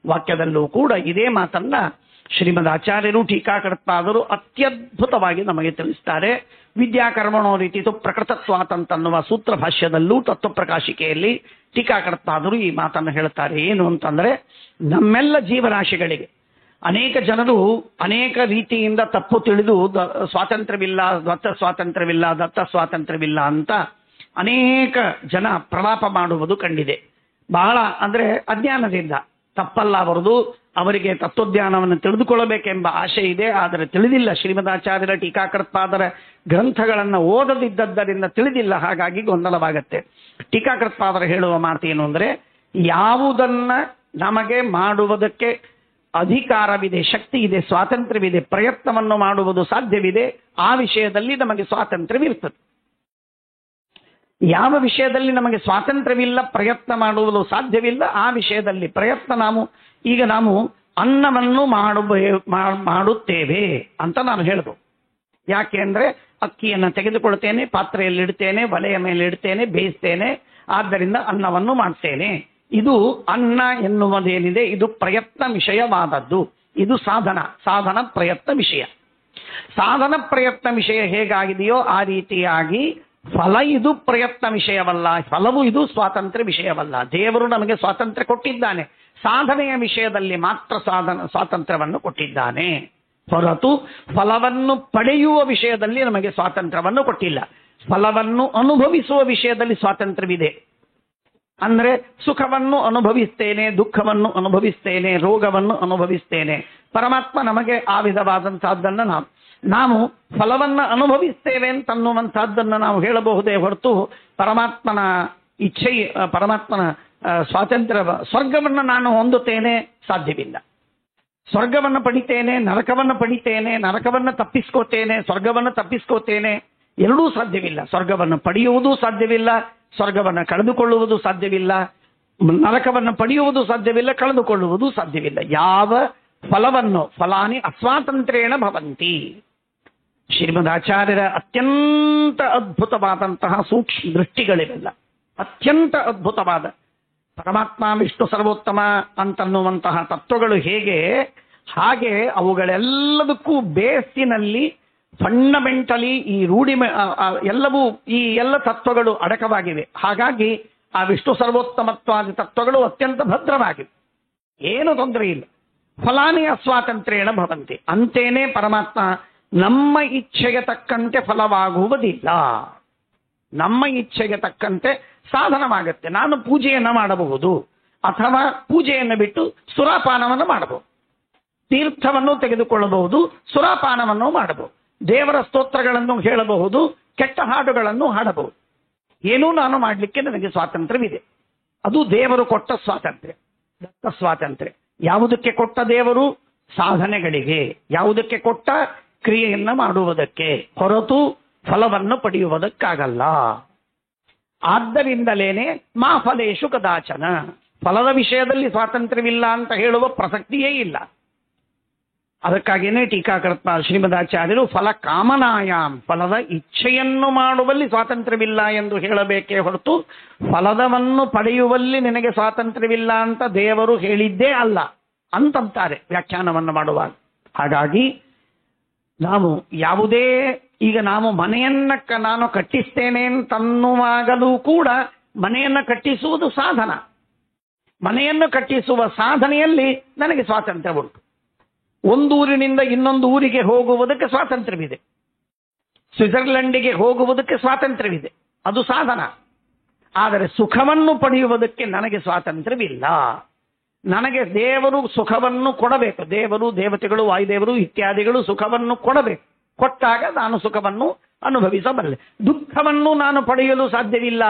ವಾಕ್ಯದಲ್ಲೂ ಕೂಡ ಇದೇ ಮಾತನ್ನ ಶ್ರೀಮದ್ ಆಚಾರ್ಯರು ಟೀಕಾಕರ್ತಾದರು ಅತ್ಯದ್ಭುತವಾಗಿ ನಮಗೆ ತಿಳಿಸ್ತಾರೆ. ವಿದ್ಯಾಕರ್ಮಣೋ ರೀತಿತು ಪ್ರಕೃತತ್ವಾತ್ ಅಂತನ್ನುವ ಸೂತ್ರ ಭಾಷ್ಯದಲ್ಲೂ ತತ್ವಪ್ರಕಾಶಿಕೆಯಲ್ಲಿ ಟೀಕಾಕರ್ತಾದರು ಈ ಮಾತನ್ನು ಹೇಳ್ತಾರೆ. ಏನು ಅಂತಂದ್ರೆ, ನಮ್ಮೆಲ್ಲ ಜೀವರಾಶಿಗಳಿಗೆ ಅನೇಕ ಜನರು ಅನೇಕ ರೀತಿಯಿಂದ ತಪ್ಪು ತಿಳಿದು ಸ್ವಾತಂತ್ರ್ಯವಿಲ್ಲ, ದತ್ತ ಸ್ವಾತಂತ್ರ್ಯವಿಲ್ಲ ಅಂತ ಅನೇಕ ಜನ ಪ್ರಲಾಪ ಮಾಡುವುದು ಕಂಡಿದೆ. ಬಹಳ ಅಂದ್ರೆ ಅಜ್ಞಾನದಿಂದ. ತಪ್ಪಲ್ಲ ಅವರದು, ಅವರಿಗೆ ತತ್ವಜ್ಞಾನವನ್ನು ತಿಳಿದುಕೊಳ್ಳಬೇಕೆಂಬ ಆಶೆ ಇದೆ, ಆದರೆ ತಿಳಿದಿಲ್ಲ. ಶ್ರೀಮದಾಚಾರ್ಯರ ಟೀಕಾಕೃತ್ಪಾದರ ಗ್ರಂಥಗಳನ್ನು ಓದದಿದ್ದರಿಂದ ತಿಳಿದಿಲ್ಲ, ಹಾಗಾಗಿ ಗೊಂದಲವಾಗತ್ತೆ. ಟೀಕಾಕೃತ್ಪಾದರು ಹೇಳುವ ಮಾತೇನು ಅಂದ್ರೆ, ಯಾವುದನ್ನ ನಮಗೆ ಮಾಡುವುದಕ್ಕೆ ಅಧಿಕಾರವಿದೆ, ಶಕ್ತಿ ಇದೆ, ಸ್ವಾತಂತ್ರ್ಯವಿದೆ, ಪ್ರಯತ್ನವನ್ನು ಮಾಡುವುದು ಸಾಧ್ಯವಿದೆ, ಆ ವಿಷಯದಲ್ಲಿ ನಮಗೆ ಸ್ವಾತಂತ್ರ್ಯವಿರ್ತದೆ. ಯಾವ ವಿಷಯದಲ್ಲಿ ನಮಗೆ ಸ್ವಾತಂತ್ರ್ಯವಿಲ್ಲ, ಪ್ರಯತ್ನ ಮಾಡುವುದು ಸಾಧ್ಯವಿಲ್ಲ, ಆ ವಿಷಯದಲ್ಲಿ ಪ್ರಯತ್ನ ನಾವು ಅನ್ನವನ್ನು ಮಾಡುತ್ತೇವೆ ಅಂತ ನಾನು ಹೇಳ್ಬೋದು. ಯಾಕೆ ಅಂದ್ರೆ ಅಕ್ಕಿಯನ್ನು ತೆಗೆದುಕೊಳ್ತೇನೆ, ಪಾತ್ರೆಯಲ್ಲಿ ಇಡ್ತೇನೆ, ಒಲೆಯ ಮೇಲೆ ಇಡ್ತೇನೆ, ಬೇಯಿಸ್ತೇನೆ, ಆದ್ದರಿಂದ ಅನ್ನವನ್ನು ಮಾಡ್ತೇನೆ. ಇದು ಅನ್ನ ಎನ್ನುವುದೇನಿದೆ ಇದು ಪ್ರಯತ್ನ ವಿಷಯವಾದದ್ದು. ಇದು ಸಾಧನ ಪ್ರಯತ್ನ ವಿಷಯ. ಸಾಧನ ಪ್ರಯತ್ನ ವಿಷಯ ಹೇಗಾಗಿದೆಯೋ ಆ ರೀತಿಯಾಗಿ ಫಲ ಇದು ಪ್ರಯತ್ನ ವಿಷಯವಲ್ಲ, ಫಲವು ಇದು ಸ್ವಾತಂತ್ರ್ಯ ವಿಷಯವಲ್ಲ. ದೇವರು ನಮಗೆ ಸ್ವಾತಂತ್ರ್ಯ ಕೊಟ್ಟಿದ್ದಾನೆ, ಸಾಧನೆಯ ವಿಷಯದಲ್ಲಿ ಮಾತ್ರ ಸ್ವಾತಂತ್ರ್ಯವನ್ನು ಕೊಟ್ಟಿದ್ದಾನೆ, ಹೊರತು ಫಲವನ್ನು ಪಡೆಯುವ ವಿಷಯದಲ್ಲಿ ನಮಗೆ ಸ್ವಾತಂತ್ರ್ಯವನ್ನು ಕೊಟ್ಟಿಲ್ಲ. ಫಲವನ್ನು ಅನುಭವಿಸುವ ವಿಷಯದಲ್ಲಿ ಸ್ವಾತಂತ್ರ್ಯವಿದೆ. ಅಂದ್ರೆ ಸುಖವನ್ನು ಅನುಭವಿಸ್ತೇನೆ, ದುಃಖವನ್ನು ಅನುಭವಿಸ್ತೇನೆ, ರೋಗವನ್ನು ಅನುಭವಿಸ್ತೇನೆ. ಪರಮಾತ್ಮ ನಮಗೆ ಆ ವಿಧವಾದಂತಹದ್ದನ್ನು ನಾವು ಫಲವನ್ನು ಅನುಭವಿಸ್ತೇವೆ ಅಂತನ್ನುವಂತಹದ್ದನ್ನು ನಾವು ಹೇಳಬಹುದೇ ಹೊರತು ಪರಮಾತ್ಮನ ಇಚ್ಛೆ, ಪರಮಾತ್ಮನ ಸ್ವಾತಂತ್ರ್ಯ, ಸ್ವರ್ಗವನ್ನು ನಾನು ಹೊಂದುತ್ತೇನೆ ಸಾಧ್ಯವಿಲ್ಲ. ಸ್ವರ್ಗವನ್ನು ಪಡಿತೇನೆ, ನರಕವನ್ನು ಪಡಿತೇನೆ, ನರಕವನ್ನು ತಪ್ಪಿಸ್ಕೋತೇನೆ, ಸ್ವರ್ಗವನ್ನು ತಪ್ಪಿಸ್ಕೋತೇನೆ, ಎರಡೂ ಸಾಧ್ಯವಿಲ್ಲ. ಸ್ವರ್ಗವನ್ನು ಪಡೆಯುವುದೂ ಸಾಧ್ಯವಿಲ್ಲ, ಸ್ವರ್ಗವನ್ನು ಕಳೆದುಕೊಳ್ಳುವುದು ಸಾಧ್ಯವಿಲ್ಲ, ನರಕವನ್ನು ಪಡೆಯುವುದು ಸಾಧ್ಯವಿಲ್ಲ, ಕಳೆದುಕೊಳ್ಳುವುದು ಸಾಧ್ಯವಿಲ್ಲ. ಯಾವ ಫಲವನ್ನು ಫಲಾನಿ ಅಸ್ವಾತಂತ್ರ್ಯೇಣ ಭವಂತಿ. ಶ್ರೀಮದ್ ಆಚಾರ್ಯರ ಅತ್ಯಂತ ಅದ್ಭುತವಾದಂತಹ ಸೂಕ್ಷ್ಮ ದೃಷ್ಟಿಗಳಿವೆಲ್ಲ, ಅತ್ಯಂತ ಅದ್ಭುತವಾದ ಪರಮಾತ್ಮ ವಿಷ್ಣು ಸರ್ವೋತ್ತಮ ಅಂತನ್ನುವಂತಹ ತತ್ವಗಳು ಹೇಗೆ, ಹಾಗೆ ಅವುಗಳೆಲ್ಲದಕ್ಕೂ ಬೇಸಿನಲ್ಲಿ ಫಂಡಮೆಂಟಲಿ ಈ ಎಲ್ಲವೂ ಈ ಎಲ್ಲ ತತ್ವಗಳು ಅಡಕವಾಗಿವೆ. ಹಾಗಾಗಿ ಆ ವಿಷ್ಣು ಸರ್ವೋತ್ತಮತ್ವಾದಿ ತತ್ವಗಳು ಅತ್ಯಂತ ಭದ್ರವಾಗಿವೆ, ಏನು ತೊಂದರೆ ಇಲ್ಲ. ಫಲಾನಿ ಅಸ್ವಾತಂತ್ರ್ಯೇಣ ಭವಂತಿ. ಅಂತೇನೆ ಪರಮಾತ್ಮ ನಮ್ಮ ಇಚ್ಛೆಗೆ ತಕ್ಕಂತೆ ಫಲವಾಗುವುದಿಲ್ಲ, ನಮ್ಮ ಇಚ್ಛೆಗೆ ತಕ್ಕಂತೆ ಸಾಧನವಾಗುತ್ತೆ. ನಾನು ಪೂಜೆಯನ್ನು ಮಾಡಬಹುದು, ಅಥವಾ ಪೂಜೆಯನ್ನು ಬಿಟ್ಟು ಸುರಾಪಾನವನ್ನು ಮಾಡಬಹುದು, ತೀರ್ಥವನ್ನು ತೆಗೆದುಕೊಳ್ಳಬಹುದು, ಸುರಾಪಾನವನ್ನು ಮಾಡಬಹುದು, ದೇವರ ಸ್ತೋತ್ರಗಳನ್ನು ಹೇಳಬಹುದು, ಕೆಟ್ಟ ಹಾಡುಗಳನ್ನು ಹಾಡಬಹುದು. ಏನೂ ನಾನು ಮಾಡಲಿಕ್ಕೆ ನನಗೆ ಸ್ವಾತಂತ್ರ್ಯವಿದೆ. ಅದು ದೇವರು ಕೊಟ್ಟ ಸ್ವಾತಂತ್ರ್ಯ, ದತ್ತ ಸ್ವಾತಂತ್ರ್ಯ. ಯಾವುದಕ್ಕೆ ಕೊಟ್ಟ ದೇವರು? ಸಾಧನೆಗಳಿಗೆ, ಯಾವುದಕ್ಕೆ ಕೊಟ್ಟ? ಕ್ರಿಯೆಯನ್ನ ಮಾಡುವುದಕ್ಕೆ, ಹೊರತು ಫಲವನ್ನು ಪಡೆಯುವುದಕ್ಕಾಗಲ್ಲ. ಆದ್ದರಿಂದಲೇನೆ ಮಾ ಫಲೇಶು ಕದಾಚನ, ಫಲದ ವಿಷಯದಲ್ಲಿ ಸ್ವಾತಂತ್ರ್ಯವಿಲ್ಲ ಅಂತ ಹೇಳುವ ಪ್ರಸಕ್ತಿಯೇ ಇಲ್ಲ. ಅದಕ್ಕಾಗಿಯೇ ಟೀಕಾಕರ್ತ ಶ್ರೀಮದಾಚಾರ್ಯರು ಫಲ ಕಾಮನಾಯಾಮ್, ಫಲದ ಇಚ್ಛೆಯನ್ನು ಮಾಡುವಲ್ಲಿ ಸ್ವಾತಂತ್ರ್ಯವಿಲ್ಲ ಎಂದು ಹೇಳಬೇಕೇ ಹೊರತು ಫಲದವನ್ನು ಪಡೆಯುವಲ್ಲಿ ನಿನಗೆ ಸ್ವಾತಂತ್ರ್ಯವಿಲ್ಲ ಅಂತ ದೇವರು ಹೇಳಿದ್ದೇ ಅಲ್ಲ ಅಂತಂತಾರೆ ವ್ಯಾಖ್ಯಾನವನ್ನು ಮಾಡುವಾಗ. ಹಾಗಾಗಿ ನಾವು ಯಾವುದೇ, ಈಗ ನಾವು ಮನೆಯನ್ನ ನಾನು ಕಟ್ಟಿಸ್ತೇನೆ ಅಂತನ್ನುವಾಗಲೂ ಕೂಡ ಮನೆಯನ್ನು ಕಟ್ಟಿಸುವುದು ಸಾಧನ. ಮನೆಯನ್ನು ಕಟ್ಟಿಸುವ ಸಾಧನೆಯಲ್ಲಿ ನನಗೆ ಸ್ವಾತಂತ್ರ್ಯ ಉಂಟು. ಒಂದು ಊರಿನಿಂದ ಇನ್ನೊಂದು ಊರಿಗೆ ಹೋಗುವುದಕ್ಕೆ ಸ್ವಾತಂತ್ರ್ಯವಿದೆ, ಸ್ವಿಟ್ಜರ್ಲೆಂಡಿಗೆ ಹೋಗುವುದಕ್ಕೆ ಸ್ವಾತಂತ್ರ್ಯವಿದೆ, ಅದು ಸಾಧನ. ಆದರೆ ಸುಖವನ್ನು ಪಡೆಯುವುದಕ್ಕೆ ನನಗೆ ಸ್ವಾತಂತ್ರ್ಯವಿಲ್ಲ. ನನಗೆ ದೇವರು ಸುಖವನ್ನು ಕೊಡಬೇಕು, ದೇವರು, ದೇವತೆಗಳು, ವಾಯುದೇವರು ಇತ್ಯಾದಿಗಳು ಸುಖವನ್ನು ಕೊಡಬೇಕು. ಕೊಟ್ಟಾಗ ನಾನು ಸುಖವನ್ನು ಅನುಭವಿಸಬಲ್ಲೆ. ದುಃಖವನ್ನು ನಾನು ಪಡೆಯಲು ಸಾಧ್ಯವಿಲ್ಲ,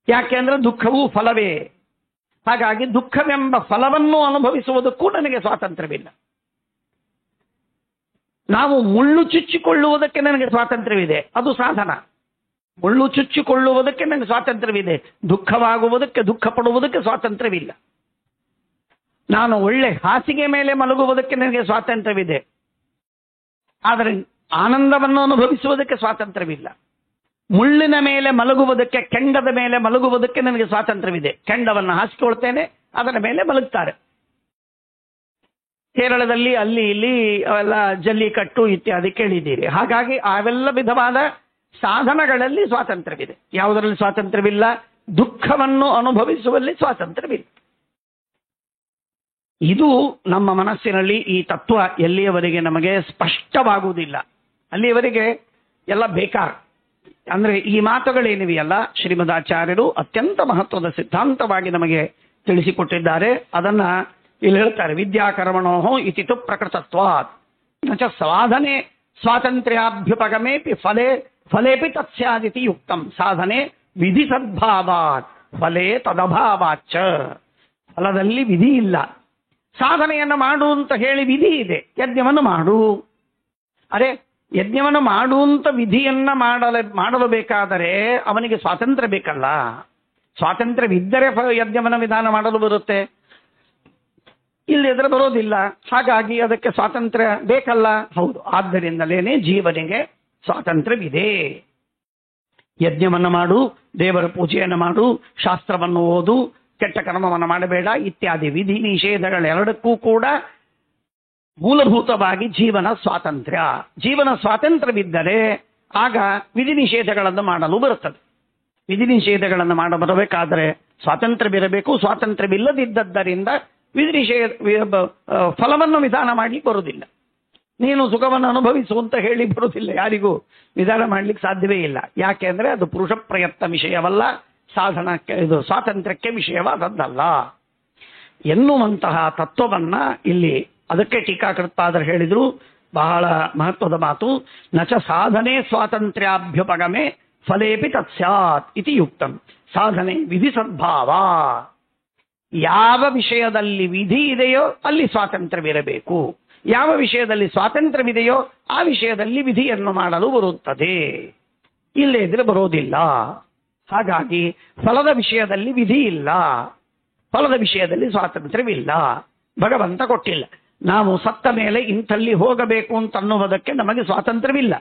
ಯಾಕೆಂದ್ರೆ ದುಃಖವೂ ಫಲವೇ. ಹಾಗಾಗಿ ದುಃಖವೆಂಬ ಫಲವನ್ನು ಅನುಭವಿಸುವುದಕ್ಕೂ ನನಗೆ ಸ್ವಾತಂತ್ರ್ಯವಿಲ್ಲ. ನಾವು ಮುಳ್ಳು ಚುಚ್ಚಿಕೊಳ್ಳುವುದಕ್ಕೆ ನನಗೆ ಸ್ವಾತಂತ್ರ್ಯವಿದೆ, ಅದು ಸಾಧನ. ಮುಳ್ಳು ಚುಚ್ಚಿಕೊಳ್ಳುವುದಕ್ಕೆ ನನಗೆ ಸ್ವಾತಂತ್ರ್ಯವಿದೆ, ದುಃಖವಾಗುವುದಕ್ಕೆ, ದುಃಖ ಪಡುವುದಕ್ಕೆ ಸ್ವಾತಂತ್ರ್ಯವಿಲ್ಲ. ನಾನು ಒಳ್ಳೆ ಹಾಸಿಗೆ ಮೇಲೆ ಮಲಗುವುದಕ್ಕೆ ನನಗೆ ಸ್ವಾತಂತ್ರ್ಯವಿದೆ, ಆದರೆ ಆನಂದವನ್ನು ಅನುಭವಿಸುವುದಕ್ಕೆ ಸ್ವಾತಂತ್ರ್ಯವಿಲ್ಲ. ಮುಳ್ಳಿನ ಮೇಲೆ ಮಲಗುವುದಕ್ಕೆ, ಕೆಂಡದ ಮೇಲೆ ಮಲಗುವುದಕ್ಕೆ ನನಗೆ ಸ್ವಾತಂತ್ರ್ಯವಿದೆ. ಕೆಂಡವನ್ನು ಹಾಸಿಕೊಳ್ತೇನೆ, ಅದರ ಮೇಲೆ ಮಲಗ್ತಾರೆ. ಕೇರಳದಲ್ಲಿ ಅಲ್ಲಿ ಇಲ್ಲಿ ಅವೆಲ್ಲ ಜಲ್ಲಿಕಟ್ಟು ಇತ್ಯಾದಿ ಕೇಳಿದ್ದೀರಿ. ಹಾಗಾಗಿ ಅವೆಲ್ಲ ವಿಧವಾದ ಸಾಧನಗಳಲ್ಲಿ ಸ್ವಾತಂತ್ರ್ಯವಿದೆ. ಯಾವುದರಲ್ಲಿ ಸ್ವಾತಂತ್ರ್ಯವಿಲ್ಲ? ದುಃಖವನ್ನು ಅನುಭವಿಸುವಲ್ಲಿ ಸ್ವಾತಂತ್ರ್ಯವಿಲ್ಲ. ಇದು ನಮ್ಮ ಮನಸ್ಸಿನಲ್ಲಿ ಈ ತತ್ವ ಎಲ್ಲಿಯವರೆಗೆ ನಮಗೆ ಸ್ಪಷ್ಟವಾಗುವುದಿಲ್ಲ ಅಲ್ಲಿಯವರೆಗೆ ಎಲ್ಲ ಬೇಕಾರ್. ಅಂದ್ರೆ ಈ ಮಾತುಗಳೇನಿವೆಯಲ್ಲ, ಶ್ರೀಮದಾಚಾರ್ಯರು ಅತ್ಯಂತ ಮಹತ್ವದ ಸಿದ್ಧಾಂತವಾಗಿ ನಮಗೆ ತಿಳಿಸಿಕೊಟ್ಟಿದ್ದಾರೆ. ಅದನ್ನ ಇಲ್ಲಿ ಹೇಳ್ತಾರೆ, ವಿದ್ಯಾಕರ್ಮಣೋ ಇತಿತು ಪ್ರಕೃತತ್ವಾತ್ ನಚ ಸಾಧನೆ ಸ್ವಾತಂತ್ರ್ಯಾಭ್ಯುಪಗಮೇಪಿ ಫಲೇಪಿ ತತ್ಸ್ಯಾದಿತಿ ಯುಕ್ತಂ. ಸಾಧನೆ ವಿಧಿ ಸದ್ಭಾವಾತ್ ಫಲೇ ತದಭಾವಾಚ್ಚ. ಫಲದಲ್ಲಿ ವಿಧಿ ಇಲ್ಲ. ಸಾಧನೆಯನ್ನು ಮಾಡು ಅಂತ ಹೇಳಿ ವಿಧಿ ಇದೆ, ಯಜ್ಞವನ್ನು ಮಾಡು. ಅರೆ ಯಜ್ಞವನ್ನು ಮಾಡುವಂತ ವಿಧಿಯನ್ನ ಮಾಡಲು ಬೇಕಾದರೆ ಅವನಿಗೆ ಸ್ವಾತಂತ್ರ್ಯ ಬೇಕಲ್ಲ. ಸ್ವಾತಂತ್ರ್ಯವಿದ್ದರೆ ಯಜ್ಞವನ್ನ ವಿಧಾನ ಮಾಡಲು ಬರುತ್ತೆ, ಇಲ್ಲದಿದ್ರೆ ಬರೋದಿಲ್ಲ. ಹಾಗಾಗಿ ಅದಕ್ಕೆ ಸ್ವಾತಂತ್ರ್ಯ ಬೇಕಲ್ಲ. ಹೌದು, ಆದ್ದರಿಂದಲೇನೆ ಜೀವನಿಗೆ ಸ್ವಾತಂತ್ರ್ಯವಿದೆ. ಯಜ್ಞವನ್ನು ಮಾಡು, ದೇವರ ಪೂಜೆಯನ್ನು ಮಾಡು, ಶಾಸ್ತ್ರವನ್ನು ಓದು, ಕೆಟ್ಟ ಕರ್ಮವನ್ನು ಮಾಡಬೇಡ ಇತ್ಯಾದಿ ವಿಧಿ ನಿಷೇಧಗಳೆರಡಕ್ಕೂ ಕೂಡ ಮೂಲಭೂತವಾಗಿ ಜೀವನ ಸ್ವಾತಂತ್ರ್ಯ. ಜೀವನ ಸ್ವಾತಂತ್ರ್ಯವಿದ್ದರೆ ಆಗ ವಿಧಿ ನಿಷೇಧಗಳನ್ನು ಮಾಡಲು ಬರುತ್ತದೆ. ವಿಧಿ ನಿಷೇಧಗಳನ್ನು ಮಾಡಬರಬೇಕಾದರೆ ಸ್ವಾತಂತ್ರ್ಯವಿರಬೇಕು. ಸ್ವಾತಂತ್ರ್ಯವಿಲ್ಲದಿದ್ದರಿಂದ ವಿಧಿ ನಿಷೇಧ ಫಲವನ್ನು ವಿಧಾನ ಮಾಡಿ ಬರುವುದಿಲ್ಲ. ನೀನು ಸುಖವನ್ನು ಅನುಭವಿಸು ಅಂತ ಹೇಳಿ ಬರುವುದಿಲ್ಲ, ಯಾರಿಗೂ ವಿಧಾನ ಮಾಡಲಿಕ್ಕೆ ಸಾಧ್ಯವೇ ಇಲ್ಲ. ಯಾಕೆ ಅಂದ್ರೆ ಅದು ಪುರುಷ ಪ್ರಯತ್ನ ವಿಷಯವಲ್ಲ, ಸಾಧನಕ್ಕೆ ಇದು ಸ್ವಾತಂತ್ರ್ಯಕ್ಕೆ ವಿಷಯವಾದದ್ದಲ್ಲ ಎನ್ನುವಂತಹ ತತ್ವವನ್ನ ಇಲ್ಲಿ ಅದಕ್ಕೆ ಟೀಕಾಕೃತ್ಪಾದರು ಹೇಳಿದ್ರು. ಬಹಳ ಮಹತ್ವದ ಮಾತು. ನಚ ಸಾಧನೆ ಸ್ವಾತಂತ್ರ್ಯಾಭ್ಯುಪಗಮೆ ಫಲೇಪಿ ತತ್ಸ್ಯಾತ್ ಇತಿ ಯುಕ್ತಂ. ಸಾಧನೆ ವಿಧಿ ಸದ್ಭಾವ. ಯಾವ ವಿಷಯದಲ್ಲಿ ವಿಧಿ ಇದೆಯೋ ಅಲ್ಲಿ ಸ್ವಾತಂತ್ರ್ಯವಿರಬೇಕು, ಯಾವ ವಿಷಯದಲ್ಲಿ ಸ್ವಾತಂತ್ರ್ಯವಿದೆಯೋ ಆ ವಿಷಯದಲ್ಲಿ ವಿಧಿಯನ್ನು ಮಾಡಲು ಬರುತ್ತದೆ, ಇಲ್ಲದಿದ್ರೆ ಬರೋದಿಲ್ಲ. ಹಾಗಾಗಿ ಫಲದ ವಿಷಯದಲ್ಲಿ ವಿಧಿ ಇಲ್ಲ, ಫಲದ ವಿಷಯದಲ್ಲಿ ಸ್ವಾತಂತ್ರ್ಯವಿಲ್ಲ, ಭಗವಂತ ಕೊಟ್ಟಿಲ್ಲ. ನಾವು ಸತ್ತ ಮೇಲೆ ಇಂಥಲ್ಲಿ ಹೋಗಬೇಕು ಅಂತನ್ನುವುದಕ್ಕೆ ನಮಗೆ ಸ್ವಾತಂತ್ರ್ಯವಿಲ್ಲ.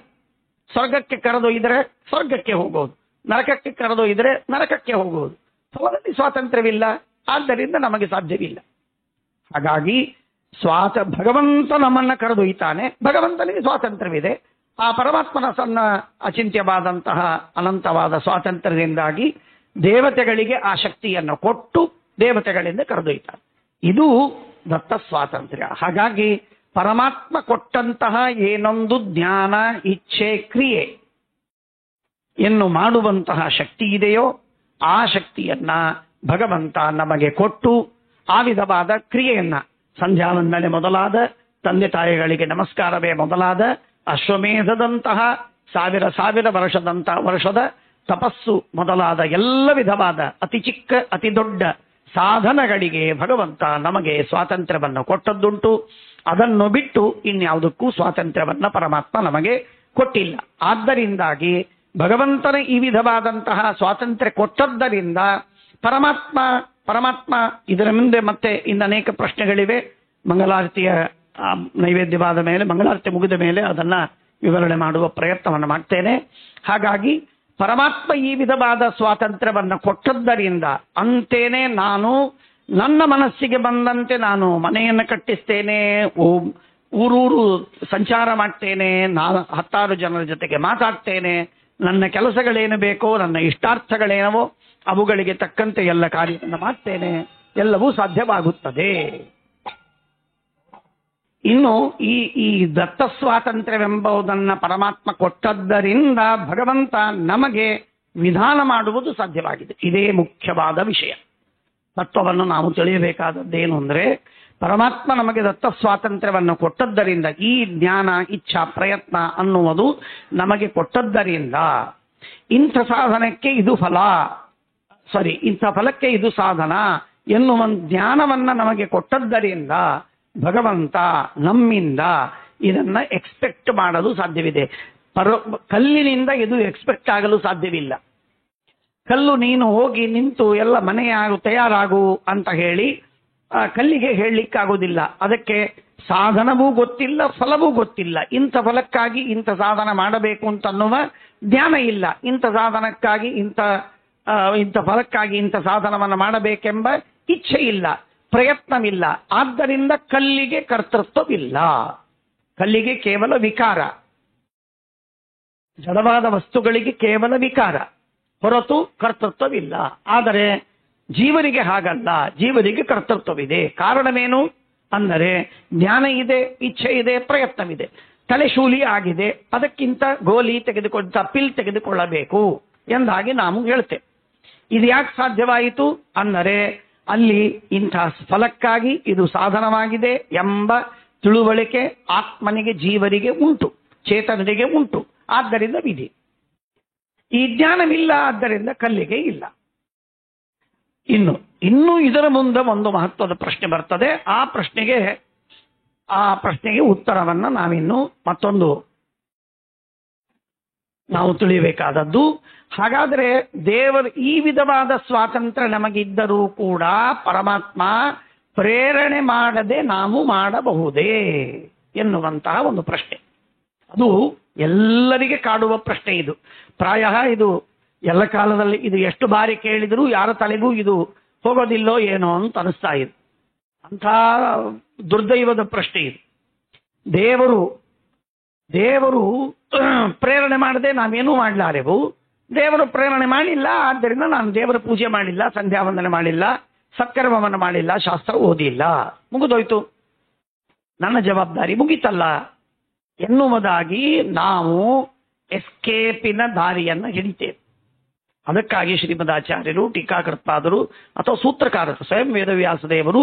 ಸ್ವರ್ಗಕ್ಕೆ ಕರೆದೊಯ್ದರೆ ಸ್ವರ್ಗಕ್ಕೆ ಹೋಗೋದು, ನರಕಕ್ಕೆ ಕರೆದೊಯ್ದರೆ ನರಕಕ್ಕೆ ಹೋಗೋದು. ಫಲದಲ್ಲಿ ಸ್ವಾತಂತ್ರ್ಯವಿಲ್ಲ, ಆದ್ದರಿಂದ ನಮಗೆ ಸಾಧ್ಯವಿಲ್ಲ. ಹಾಗಾಗಿ ಭಗವಂತ ನಮ್ಮನ್ನ ಕರೆದೊಯ್ತಾನೆ, ಭಗವಂತನಿಗೆ ಸ್ವಾತಂತ್ರ್ಯವಿದೆ. ಆ ಪರಮಾತ್ಮನ ಸಣ್ಣ ಅಚಿಂತ್ಯವಾದಂತಹ ಅನಂತವಾದ ಸ್ವಾತಂತ್ರ್ಯದಿಂದಾಗಿ ದೇವತೆಗಳಿಗೆ ಆ ಶಕ್ತಿಯನ್ನು ಕೊಟ್ಟು ದೇವತೆಗಳಿಂದ ಕರೆದೊಯ್ತಾನೆ. ಇದು ದತ್ತ ಸ್ವಾತಂತ್ರ್ಯ. ಹಾಗಾಗಿ ಪರಮಾತ್ಮ ಕೊಟ್ಟಂತಹ ಏನೊಂದು ಜ್ಞಾನ, ಇಚ್ಛೆ, ಕ್ರಿಯೆ ಎನ್ನು ಮಾಡುವಂತಹ ಶಕ್ತಿ ಇದೆಯೋ ಆ ಶಕ್ತಿಯನ್ನ ಭಗವಂತ ನಮಗೆ ಕೊಟ್ಟು ಆ ವಿಧವಾದ ಕ್ರಿಯೆಯನ್ನ ಸಂಧ್ಯಾವಂದನೆ ಮೊದಲಾದ, ತಂದೆ ತಾಯಿಗಳಿಗೆ ನಮಸ್ಕಾರವೇ ಮೊದಲಾದ, ಅಶ್ವಮೇಧದಂತಹ ಸಾವಿರ ವರ್ಷದ ತಪಸ್ಸು ಮೊದಲಾದ ಎಲ್ಲ ವಿಧವಾದ ಅತಿ ಚಿಕ್ಕ ಅತಿ ದೊಡ್ಡ ಸಾಧನಗಳಿಗೆ ಭಗವಂತ ನಮಗೆ ಸ್ವಾತಂತ್ರ್ಯವನ್ನು ಕೊಟ್ಟದ್ದುಂಟು. ಅದನ್ನು ಬಿಟ್ಟು ಇನ್ಯಾವುದಕ್ಕೂ ಸ್ವಾತಂತ್ರ್ಯವನ್ನ ಪರಮಾತ್ಮ ನಮಗೆ ಕೊಟ್ಟಿಲ್ಲ. ಆದ್ದರಿಂದಾಗಿ ಭಗವಂತನ ಈ ವಿಧವಾದಂತಹ ಸ್ವಾತಂತ್ರ್ಯ ಕೊಟ್ಟದ್ದರಿಂದ ಪರಮಾತ್ಮ ಇದರ ಮುಂದೆ ಮತ್ತೆ ಇನ್ನು ಅನೇಕ ಪ್ರಶ್ನೆಗಳಿವೆ. ಮಂಗಲಾರತಿಯ ನೈವೇದ್ಯವಾದ ಮೇಲೆ, ಮಂಗಳಾರತಿ ಮುಗಿದ ಮೇಲೆ ಅದನ್ನ ವಿವರಣೆ ಮಾಡುವ ಪ್ರಯತ್ನವನ್ನು ಮಾಡ್ತೇನೆ. ಹಾಗಾಗಿ ಪರಮಾತ್ಮ ಈ ವಿಧವಾದ ಸ್ವಾತಂತ್ರ್ಯವನ್ನು ಕೊಟ್ಟದ್ದರಿಂದ ಅಂತೇನೆ ನಾನು ನನ್ನ ಮನಸ್ಸಿಗೆ ಬಂದಂತೆ ನಾನು ಮನೆಯನ್ನು ಕಟ್ಟಿಸ್ತೇನೆ, ಊರೂರು ಸಂಚಾರ ಮಾಡ್ತೇನೆ, ನಾನು 10 ಜನರ ಜೊತೆಗೆ ಮಾತಾಡ್ತೇನೆ, ನನ್ನ ಕೆಲಸಗಳೇನು ಬೇಕೋ, ನನ್ನ ಇಷ್ಟಾರ್ಥಗಳೇನವೋ ಅವುಗಳಿಗೆ ತಕ್ಕಂತೆ ಎಲ್ಲ ಕಾರ್ಯವನ್ನು ಮಾಡ್ತೇನೆ, ಎಲ್ಲವೂ ಸಾಧ್ಯವಾಗುತ್ತದೆ. ಇನ್ನು ಈ ದತ್ತ ಸ್ವಾತಂತ್ರ್ಯವೆಂಬುದನ್ನು ಪರಮಾತ್ಮ ಕೊಟ್ಟದ್ದರಿಂದ ಭಗವಂತ ನಮಗೆ ವಿಧಾನ ಮಾಡುವುದು ಸಾಧ್ಯವಾಗಿದೆ. ಇದೇ ಮುಖ್ಯವಾದ ವಿಷಯ. ತತ್ವವನ್ನು ನಾವು ತಿಳಿಯಬೇಕಾದದ್ದೇನು ಅಂದ್ರೆ, ಪರಮಾತ್ಮ ನಮಗೆ ದತ್ತ ಸ್ವಾತಂತ್ರ್ಯವನ್ನು ಕೊಟ್ಟದ್ದರಿಂದ, ಈ ಜ್ಞಾನ, ಇಚ್ಛಾ, ಪ್ರಯತ್ನ ಅನ್ನುವುದು ನಮಗೆ ಕೊಟ್ಟದ್ದರಿಂದ ಇಂಥ ಸಾಧನಕ್ಕೆ ಇದು ಫಲ, ಇಂಥ ಫಲಕ್ಕೆ ಇದು ಸಾಧನ ಎನ್ನುವ ಜ್ಞಾನವನ್ನ ನಮಗೆ ಕೊಟ್ಟದ್ದರಿಂದ ಭಗವಂತ ನಮ್ಮಿಂದ ಇದನ್ನ ಎಕ್ಸ್ಪೆಕ್ಟ್ ಮಾಡಲು ಸಾಧ್ಯವಿದೆ. ಕಲ್ಲಿನಿಂದ ಇದು ಎಕ್ಸ್ಪೆಕ್ಟ್ ಆಗಲು ಸಾಧ್ಯವಿಲ್ಲ. ಕಲ್ಲು ನೀನು ಹೋಗಿ ನಿಂತು ಎಲ್ಲ ಮನೆಯಾಗು ತಯಾರಾಗು ಅಂತ ಹೇಳಿ ಕಲ್ಲಿಗೆ ಹೇಳಲಿಕ್ಕಾಗೋದಿಲ್ಲ. ಅದಕ್ಕೆ ಸಾಧನವೂ ಗೊತ್ತಿಲ್ಲ, ಫಲವೂ ಗೊತ್ತಿಲ್ಲ. ಇಂಥ ಫಲಕ್ಕಾಗಿ ಇಂಥ ಸಾಧನ ಮಾಡಬೇಕು ಅಂತನ್ನುವ ಜ್ಞಾನ ಇಲ್ಲ, ಇಂಥ ಸಾಧನಕ್ಕಾಗಿ ಇಂಥ ಫಲಕ್ಕಾಗಿ ಇಂಥ ಸಾಧನವನ್ನು ಮಾಡಬೇಕೆಂಬ ಇಚ್ಛೆ ಇಲ್ಲ, ಪ್ರಯತ್ನವಿಲ್ಲ. ಆದ್ದರಿಂದ ಕಲ್ಲಿಗೆ ಕರ್ತೃತ್ವವಿಲ್ಲ. ಕಲ್ಲಿಗೆ ಕೇವಲ ವಿಕಾರ, ಜಡವಾದ ವಸ್ತುಗಳಿಗೆ ಕೇವಲ ವಿಕಾರ, ಹೊರತು ಕರ್ತೃತ್ವವಿಲ್ಲ. ಆದರೆ ಜೀವನಿಗೆ ಹಾಗಲ್ಲ, ಜೀವನಿಗೆ ಕರ್ತೃತ್ವವಿದೆ. ಕಾರಣವೇನು ಅಂದರೆ ಜ್ಞಾನ ಇದೆ, ಇಚ್ಛೆ ಇದೆ, ಪ್ರಯತ್ನವಿದೆ. ತಲೆಶೂಲಿ ಆಗಿದೆ, ಅದಕ್ಕಿಂತ ಗೋಲಿ ಪಿಲ್ ತೆಗೆದುಕೊಳ್ಳಬೇಕು ಎಂದಾಗಿ ನಾವು ಹೇಳ್ತೇವೆ. ಇದು ಯಾಕೆ ಸಾಧ್ಯವಾಯಿತು ಅಂದರೆ ಅಲ್ಲಿ ಇಂಥ ಫಲಕ್ಕಾಗಿ ಇದು ಸಾಧನವಾಗಿದೆ ಎಂಬ ತಿಳುವಳಿಕೆ ಆತ್ಮನಿಗೆ, ಜೀವರಿಗೆ ಉಂಟು, ಚೇತನರಿಗೆ ಉಂಟು. ಆದ್ದರಿಂದ ವಿಧಿ. ಈ ಜ್ಞಾನವಿಲ್ಲ, ಆದ್ದರಿಂದ ಕಲ್ಲಿಗೆ ಇಲ್ಲ. ಇನ್ನು ಇದರ ಮುಂದೆ ಒಂದು ಮಹತ್ವದ ಪ್ರಶ್ನೆ ಬರ್ತದೆ. ಆ ಪ್ರಶ್ನೆಗೆ ಉತ್ತರವನ್ನ ನಾವಿನ್ನು ಮತ್ತೊಂದು ನಾವು ತಿಳಿಯಬೇಕಾದದ್ದು. ಹಾಗಾದರೆ ದೇವರು ಈ ವಿಧವಾದ ಸ್ವಾತಂತ್ರ್ಯ ನಮಗಿದ್ದರೂ ಕೂಡ ಪರಮಾತ್ಮ ಪ್ರೇರಣೆ ಮಾಡದೆ ನಾವು ಮಾಡಬಹುದೇ ಎನ್ನುವಂತಹ ಒಂದು ಪ್ರಶ್ನೆ. ಅದು ಎಲ್ಲರಿಗೆ ಕಾಡುವ ಪ್ರಶ್ನೆ. ಇದು ಪ್ರಾಯ ಇದು ಎಲ್ಲ ಕಾಲದಲ್ಲಿ ಇದು ಎಷ್ಟು ಬಾರಿ ಕೇಳಿದರೂ ಯಾರ ತಲೆಗೂ ಇದು ಹೋಗೋದಿಲ್ಲೋ ಏನೋ ಅಂತ ಅನಿಸ್ತಾ ಇದೆ. ಅಂಥ ದುರ್ದೈವದ ಪ್ರಶ್ನೆ ಇದು. ದೇವರು ಪ್ರೇರಣೆ ಮಾಡದೆ ನಾವೇನೂ ಮಾಡಲಾರೆವು. ದೇವರು ಪ್ರೇರಣೆ ಮಾಡಿಲ್ಲ, ಆದ್ದರಿಂದ ನಾನು ದೇವರ ಪೂಜೆ ಮಾಡಿಲ್ಲ, ಸಂಧ್ಯಾ ವಂದನೆ ಮಾಡಿಲ್ಲ, ಸತ್ಕರ್ಮವನ್ನು ಮಾಡಿಲ್ಲ, ಶಾಸ್ತ್ರ ಓದಿಲ್ಲ, ಮುಗಿದೋಯ್ತು, ನನ್ನ ಜವಾಬ್ದಾರಿ ಮುಗೀತಲ್ಲ ಎನ್ನುವುದಾಗಿ ನಾವು ಎಸ್ಕೇಪಿನ ದಾರಿಯನ್ನು ಹಿಡಿತೇವೆ. ಅದಕ್ಕಾಗಿ ಶ್ರೀಮದಾಚಾರ್ಯರು, ಟೀಕಾಕೃತ್ಪಾದರು ಅಥವಾ ಸೂತ್ರಕಾರರು ಸ್ವಯಂ ವೇದವ್ಯಾಸದೇವರು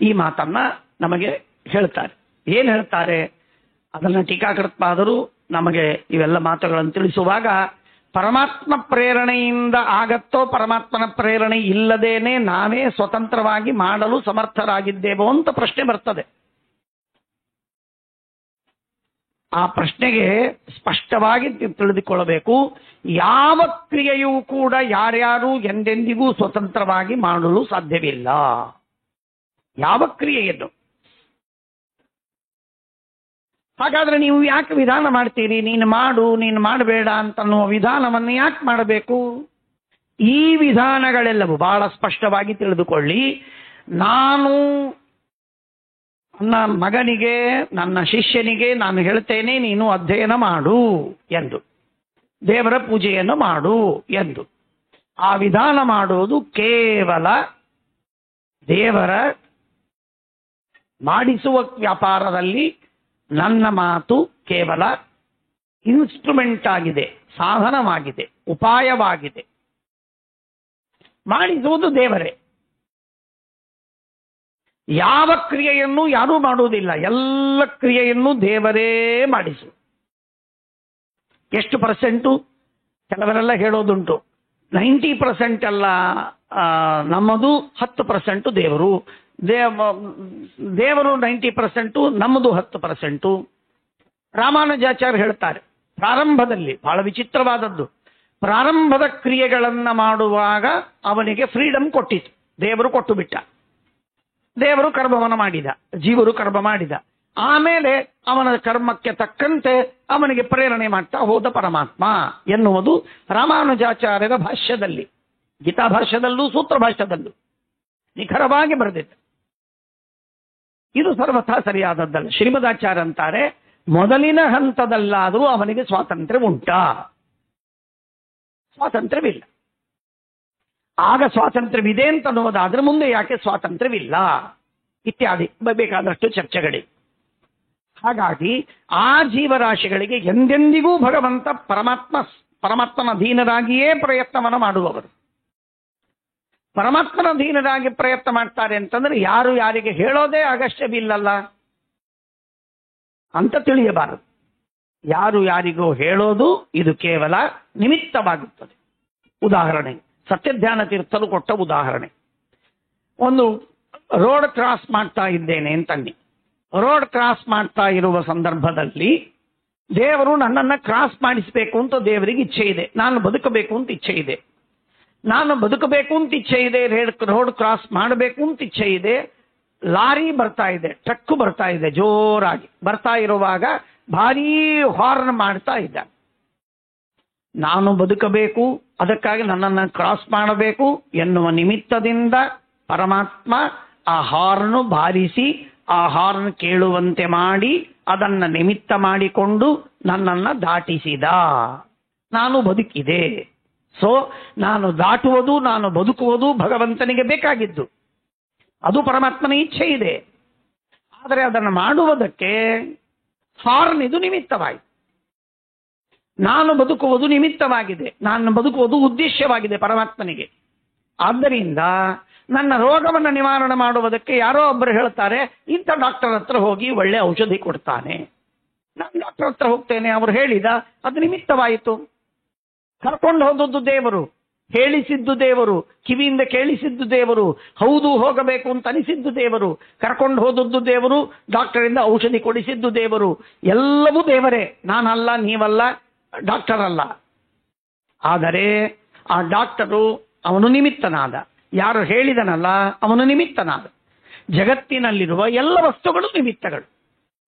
ಈ ಮಾತನ್ನ ನಮಗೆ ಹೇಳ್ತಾರೆ. ಏನು ಹೇಳ್ತಾರೆ ಅದನ್ನು ಟೀಕಾಕೃತ್ಪಾದರು ನಮಗೆ ಇವೆಲ್ಲ ಮಾತುಗಳನ್ನು ತಿಳಿಸುವಾಗ, ಪರಮಾತ್ಮ ಪ್ರೇರಣೆಯಿಂದ ಆಗತ್ತೋ ಪರಮಾತ್ಮನ ಪ್ರೇರಣೆ ಇಲ್ಲದೇನೆ ನಾವೇ ಸ್ವತಂತ್ರವಾಗಿ ಮಾಡಲು ಸಮರ್ಥರಾಗಿದ್ದೇವೋ ಅಂತ ಪ್ರಶ್ನೆ ಬರ್ತದೆ. ಆ ಪ್ರಶ್ನೆಗೆ ಸ್ಪಷ್ಟವಾಗಿ ತಿಳಿದುಕೊಳ್ಳಬೇಕು. ಯಾವ ಕ್ರಿಯೆಯೂ ಕೂಡ ಯಾರ್ಯಾರು ಎಂದೆಂದಿಗೂ ಸ್ವತಂತ್ರವಾಗಿ ಮಾಡಲು ಸಾಧ್ಯವಿಲ್ಲ. ಯಾವ ಕ್ರಿಯೆಯನ್ನು. ಹಾಗಾದ್ರೆ ನೀವು ಯಾಕೆ ವಿಧಾನ ಮಾಡ್ತೀರಿ? ನೀನು ಮಾಡು, ನೀನು ಮಾಡಬೇಡ ಅಂತನ್ನುವ ವಿಧಾನವನ್ನು ಯಾಕೆ ಮಾಡಬೇಕು? ಈ ವಿಧಾನಗಳೆಲ್ಲವೂ ಬಹಳ ಸ್ಪಷ್ಟವಾಗಿ ತಿಳಿದುಕೊಳ್ಳಿ. ನಾನು ನನ್ನ ಮಗನಿಗೆ, ನನ್ನ ಶಿಷ್ಯನಿಗೆ ನಾನು ಹೇಳ್ತೇನೆ, ನೀನು ಅಧ್ಯಯನ ಮಾಡು ಎಂದು, ದೇವರ ಪೂಜೆಯನ್ನು ಮಾಡು ಎಂದು. ಆ ವಿಧಾನ ಮಾಡುವುದು ಕೇವಲ ದೇವರ ಮಾಡಿಸುವ ವ್ಯಾಪಾರದಲ್ಲಿ ನನ್ನ ಮಾತು ಕೇವಲ ಇನ್ಸ್ಟ್ರುಮೆಂಟ್ ಆಗಿದೆ, ಸಾಧನವಾಗಿದೆ, ಉಪಾಯವಾಗಿದೆ. ಮಾಡಿಸುವುದು ದೇವರೇ. ಯಾವ ಕ್ರಿಯೆಯನ್ನು ಯಾರೂ ಮಾಡುವುದಿಲ್ಲ, ಎಲ್ಲ ಕ್ರಿಯೆಯನ್ನು ದೇವರೇ ಮಾಡಿಸು. ಎಷ್ಟು ಪರ್ಸೆಂಟು? ಕೆಲವರೆಲ್ಲ ಹೇಳೋದುಂಟು 90% ಅಲ್ಲ ನಮ್ಮದು, 10% ದೇವರು. ದೇವರು 90%, ನಮ್ಮದು 10%. ರಾಮಾನುಜಾಚಾರ್ಯ ಹೇಳ್ತಾರೆ, ಪ್ರಾರಂಭದಲ್ಲಿ ಬಹಳ ವಿಚಿತ್ರವಾದದ್ದು, ಪ್ರಾರಂಭದ ಕ್ರಿಯೆಗಳನ್ನ ಮಾಡುವಾಗ ಅವನಿಗೆ ಫ್ರೀಡಮ್ ಕೊಟ್ಟಿತು, ದೇವರು ಕೊಟ್ಟು ಬಿಟ್ಟ. ದೇವರು ಕರ್ಮವನ್ನು ಮಾಡಿದ, ಜೀವರು ಕರ್ಮ ಮಾಡಿದ. ಆಮೇಲೆ ಅವನ ಕರ್ಮಕ್ಕೆ ತಕ್ಕಂತೆ ಅವನಿಗೆ ಪ್ರೇರಣೆ ಮಾಡ್ತಾ ಹೋದ ಪರಮಾತ್ಮ ಎನ್ನುವುದು ರಾಮಾನುಜಾಚಾರ್ಯರ ಭಾಷ್ಯದಲ್ಲಿ, ಗೀತಾ ಭಾಷ್ಯದಲ್ಲೂ ಸೂತ್ರ ಭಾಷ್ಯದಲ್ಲೂ ನಿಖರವಾಗಿ ಬರೆದಿದೆ. ಇದು ಸರ್ವಥಾ ಸರಿಯಾದದ್ದಲ್ಲ. ಶ್ರೀಮದಾಚಾರ್ಯ ಅಂತಾರೆ, ಮೊದಲಿನ ಹಂತದಲ್ಲಾದರೂ ಅವನಿಗೆ ಸ್ವಾತಂತ್ರ್ಯ ಉಂಟಾ? ಸ್ವಾತಂತ್ರ್ಯವಿಲ್ಲ. ಆಗ ಸ್ವಾತಂತ್ರ್ಯವಿದೆ ಅಂತ ಅನ್ನೋದಾದ್ರೆ ಮುಂದೆ ಯಾಕೆ ಸ್ವಾತಂತ್ರ್ಯವಿಲ್ಲ ಇತ್ಯಾದಿ ಬೇಕಾದಷ್ಟು ಚರ್ಚೆಗಳಿವೆ. ಹಾಗಾಗಿ ಆ ಜೀವರಾಶಿಗಳಿಗೆ ಎಂದೆಂದಿಗೂ ಭಗವಂತ ಪರಮಾತ್ಮನ ಅಧೀನರಾಗಿಯೇ ಪ್ರಯತ್ನವನ್ನು ಮಾಡುವವರು. ಪರಮಾತ್ಮನ ಅಧೀನರಾಗಿ ಪ್ರಯತ್ನ ಮಾಡ್ತಾರೆ ಅಂತಂದ್ರೆ ಯಾರು ಯಾರಿಗೆ ಹೇಳೋದೇ ಅಗತ್ಯವಿಲ್ಲಲ್ಲ ಅಂತ ತಿಳಿಯಬಾರದು. ಯಾರು ಯಾರಿಗೂ ಹೇಳೋದು ಇದು ಕೇವಲ ನಿಮಿತ್ತವಾಗುತ್ತದೆ. ಉದಾಹರಣೆ ಸತ್ಯಧ್ಯಾನ ತೀರ್ಥರು ಕೊಟ್ಟ ಉದಾಹರಣೆ. ಒಂದು ರೋಡ್ ಕ್ರಾಸ್ ಮಾಡ್ತಾ ಇದ್ದೇನೆ ಅಂತನ್ನಿ. ರೋಡ್ ಕ್ರಾಸ್ ಮಾಡ್ತಾ ಇರುವ ಸಂದರ್ಭದಲ್ಲಿ ದೇವರು ನನ್ನನ್ನು ಕ್ರಾಸ್ ಮಾಡಿಸಬೇಕು ಅಂತ ದೇವರಿಗೆ ಇಚ್ಛೆ ಇದೆ, ನಾನು ಬದುಕಬೇಕು ಅಂತ ಇಚ್ಛೆ ಇದೆ. ನಾನು ಬದುಕಬೇಕು ಅಂತ ಇಚ್ಛೆ ಇದೆ, ರೋಡ್ ಕ್ರಾಸ್ ಮಾಡಬೇಕು ಅಂತ ಇಚ್ಛೆ ಇದೆ. ಲಾರಿ ಬರ್ತಾ ಇದೆ, ಟ್ರಕ್ ಬರ್ತಾ ಇದೆ, ಜೋರಾಗಿ ಬರ್ತಾ ಇರುವಾಗ ಭಾರೀ ಹಾರ್ನ್ ಮಾಡ್ತಾ ಇದ್ದ. ನಾನು ಬದುಕಬೇಕು, ಅದಕ್ಕಾಗಿ ನನ್ನನ್ನು ಕ್ರಾಸ್ ಮಾಡಬೇಕು ಎನ್ನುವ ನಿಮಿತ್ತದಿಂದ ಪರಮಾತ್ಮ ಆ ಹಾರ್ನ್ ಬಾರಿಸಿ, ಆ ಹಾರ್ನ್ ಕೇಳುವಂತೆ ಮಾಡಿ, ಅದನ್ನು ನಿಮಿತ್ತ ಮಾಡಿಕೊಂಡು ನನ್ನನ್ನು ದಾಟಿಸಿದ. ನಾನು ಬದುಕಿದೆ. ಸೊ ನಾನು ದಾಟುವುದು, ನಾನು ಬದುಕುವುದು ಭಗವಂತನಿಗೆ ಬೇಕಾಗಿದ್ದು. ಅದು ಪರಮಾತ್ಮನ ಇಚ್ಛೆ ಇದೆ. ಆದರೆ ಅದನ್ನು ಮಾಡುವುದಕ್ಕೆ ಹಾರ್ನ್ ಇದು ನಿಮಿತ್ತವಾಯಿತು. ನಾನು ಬದುಕುವುದು ನಿಮಿತ್ತವಾಗಿದೆ, ನಾನು ಬದುಕುವುದು ಉದ್ದೇಶವಾಗಿದೆ ಪರಮಾತ್ಮನಿಗೆ. ಆದ್ದರಿಂದ ನನ್ನ ರೋಗವನ್ನು ನಿವಾರಣೆ ಮಾಡುವುದಕ್ಕೆ ಯಾರೋ ಒಬ್ಬರು ಹೇಳ್ತಾರೆ, ಇಂಥ ಡಾಕ್ಟರ್ ಹತ್ರ ಹೋಗಿ ಒಳ್ಳೆ ಔಷಧಿ ಕೊಡ್ತಾನೆ. ನಾನು ಡಾಕ್ಟರ್ ಹತ್ರ ಹೋಗ್ತೇನೆ, ಅವರು ಹೇಳಿದ, ಅದು ನಿಮಿತ್ತವಾಯಿತು. ಕರ್ಕೊಂಡು ಹೋದದ್ದು ದೇವರು, ಹೇಳಿಸಿದ್ದು ದೇವರು, ಕಿವಿಯಿಂದ ಕೇಳಿಸಿದ್ದು ದೇವರು, ಹೌದು ಹೋಗಬೇಕು ಅಂತ ಅನಿಸಿದ್ದು ದೇವರು, ಕರ್ಕೊಂಡು ಹೋದದ್ದು ದೇವರು, ಡಾಕ್ಟರಿಂದ ಔಷಧಿ ಕೊಡಿಸಿದ್ದು ದೇವರು. ಎಲ್ಲವೂ ದೇವರೇ. ನಾನಲ್ಲ, ನೀವಲ್ಲ, ಡಾಕ್ಟರ್ ಅಲ್ಲ, ಆದರೆ ಆ ಡಾಕ್ಟರು ಅವನು ನಿಮಿತ್ತನಾದ, ಯಾರು ಹೇಳಿದನಲ್ಲ ಅವನು ನಿಮಿತ್ತನಾದ. ಜಗತ್ತಿನಲ್ಲಿರುವ ಎಲ್ಲ ವಸ್ತುಗಳು ನಿಮಿತ್ತಗಳು.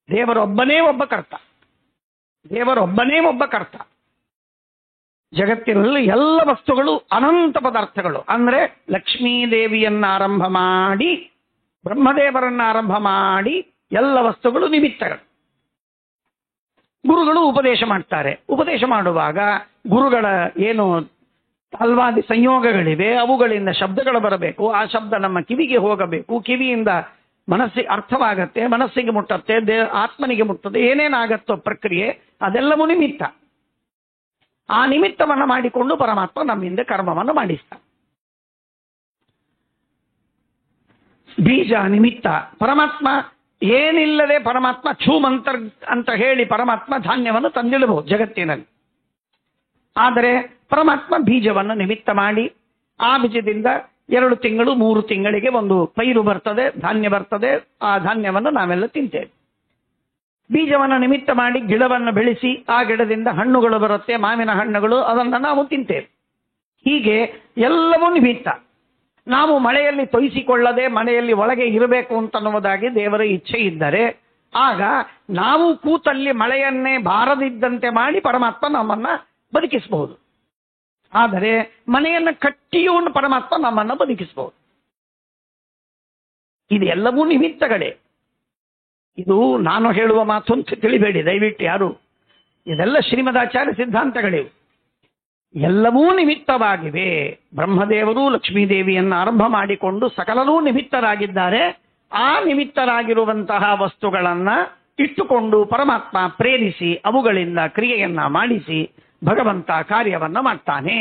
ದೇವರೊಬ್ಬನೇ ಒಬ್ಬ ಕರ್ತ, ದೇವರೊಬ್ಬನೇ ಒಬ್ಬ ಕರ್ತ. ಜಗತ್ತಿನಲ್ಲಿ ಎಲ್ಲ ವಸ್ತುಗಳು ಅನಂತ ಪದಾರ್ಥಗಳು. ಅಂದ್ರೆ ಲಕ್ಷ್ಮೀದೇವಿಯನ್ನ ಆರಂಭ ಮಾಡಿ ಬ್ರಹ್ಮದೇವರನ್ನ ಆರಂಭ ಮಾಡಿ ಎಲ್ಲ ವಸ್ತುಗಳು ನಿಮಿತ್ತಗಳು. ಗುರುಗಳು ಉಪದೇಶ ಮಾಡ್ತಾರೆ. ಉಪದೇಶ ಮಾಡುವಾಗ ಗುರುಗಳ ಏನು ತಾಲ್ವಾದಿ ಸಂಯೋಗಗಳಿವೆ, ಅವುಗಳಿಂದ ಶಬ್ದಗಳು ಬರಬೇಕು. ಆ ಶಬ್ದ ನಮ್ಮ ಕಿವಿಗೆ ಹೋಗಬೇಕು. ಕಿವಿಯಿಂದ ಮನಸ್ಸಿಗೆ ಅರ್ಥವಾಗತ್ತೆ, ಮನಸ್ಸಿಗೆ ಮುಟ್ಟತ್ತೆ, ಆತ್ಮನಿಗೆ ಮುಟ್ಟದೆ, ಏನೇನಾಗತ್ತೋ ಪ್ರಕ್ರಿಯೆ ಅದೆಲ್ಲವೂ ನಿಮಿತ್ತ. ಆ ನಿಮಿತ್ತವನ್ನು ಮಾಡಿಕೊಂಡು ಪರಮಾತ್ಮ ನಮ್ಮಿಂದ ಕರ್ಮವನ್ನು ಮಾಡಿಸ್ತಾನೆ. ಬೀಜ ನಿಮಿತ್ತ. ಪರಮಾತ್ಮ ಏನಿಲ್ಲದೆ ಪರಮಾತ್ಮ ಛೂಮಂತರ್ ಅಂತ ಹೇಳಿ ಪರಮಾತ್ಮ ಧಾನ್ಯವನ್ನು ತಂದಿಡಬಹುದು ಜಗತ್ತಿನಲ್ಲಿ. ಆದರೆ ಪರಮಾತ್ಮ ಬೀಜವನ್ನು ನಿಮಿತ್ತ ಮಾಡಿ ಆ ಬೀಜದಿಂದ 2 ತಿಂಗಳು 3 ತಿಂಗಳಿಗೆ ಒಂದು ಪೈರು ಬರ್ತದೆ, ಧಾನ್ಯ ಬರ್ತದೆ. ಆ ಧಾನ್ಯವನ್ನು ನಾವೆಲ್ಲ ತಿಂತೇವೆ. ಬೀಜವನ್ನು ನಿಮಿತ್ತ ಮಾಡಿ ಗಿಡವನ್ನು ಬೆಳೆಸಿ ಆ ಗಿಡದಿಂದ ಹಣ್ಣುಗಳು ಬರುತ್ತೆ, ಮಾವಿನ ಹಣ್ಣುಗಳು, ಅದನ್ನು ನಾವು ತಿಂತೇವೆ. ಹೀಗೆ ಎಲ್ಲವೂ ನಿಮಿತ್ತ. ನಾವು ಮಳೆಯಲ್ಲಿ ತೊಯಿಸಿಕೊಳ್ಳದೆ ಮಳೆಯಲ್ಲಿ ಒಳಗೆ ಇರಬೇಕು ಅಂತನ್ನುವುದಾಗಿ ದೇವರ ಇಚ್ಛೆ ಇದ್ದರೆ ಆಗ ನಾವು ಕೂತಲ್ಲಿ ಮಳೆಯನ್ನೇ ಬಾರದಿದ್ದಂತೆ ಮಾಡಿ ಪರಮಾತ್ಮ ನಮ್ಮನ್ನ ಬದುಕಿಸಬಹುದು. ಆದರೆ ಮನೆಯನ್ನು ಕಟ್ಟಿಯೂ ಪರಮಾತ್ಮ ನಮ್ಮನ್ನು ಬದುಕಿಸಬಹುದು. ಇದೆಲ್ಲವೂ ನಿಮಿತ್ತಗಳೇ. ಇದು ನಾನು ಹೇಳುವ ಮಾತು ಅಂತ ತಿಳಿಬೇಡಿ ದಯವಿಟ್ಟು ಯಾರು. ಇದೆಲ್ಲ ಶ್ರೀಮದಾಚಾರ್ಯ ಸಿದ್ಧಾಂತಗಳಿವೆ. ಎಲ್ಲವೂ ನಿಮಿತ್ತವಾಗಿವೆ. ಬ್ರಹ್ಮದೇವರು ಲಕ್ಷ್ಮೀದೇವಿಯನ್ನು ಆರಂಭ ಮಾಡಿಕೊಂಡು ಸಕಲರೂ ನಿಮಿತ್ತರಾಗಿದ್ದಾರೆ. ಆ ನಿಮಿತ್ತರಾಗಿರುವಂತಹ ವಸ್ತುಗಳನ್ನ ಇಟ್ಟುಕೊಂಡು ಪರಮಾತ್ಮ ಪ್ರೇರಿಸಿ ಅವುಗಳಿಂದ ಕ್ರಿಯೆಯನ್ನ ಮಾಡಿಸಿ ಭಗವಂತ ಕಾರ್ಯವನ್ನ ಮಾಡ್ತಾನೆ.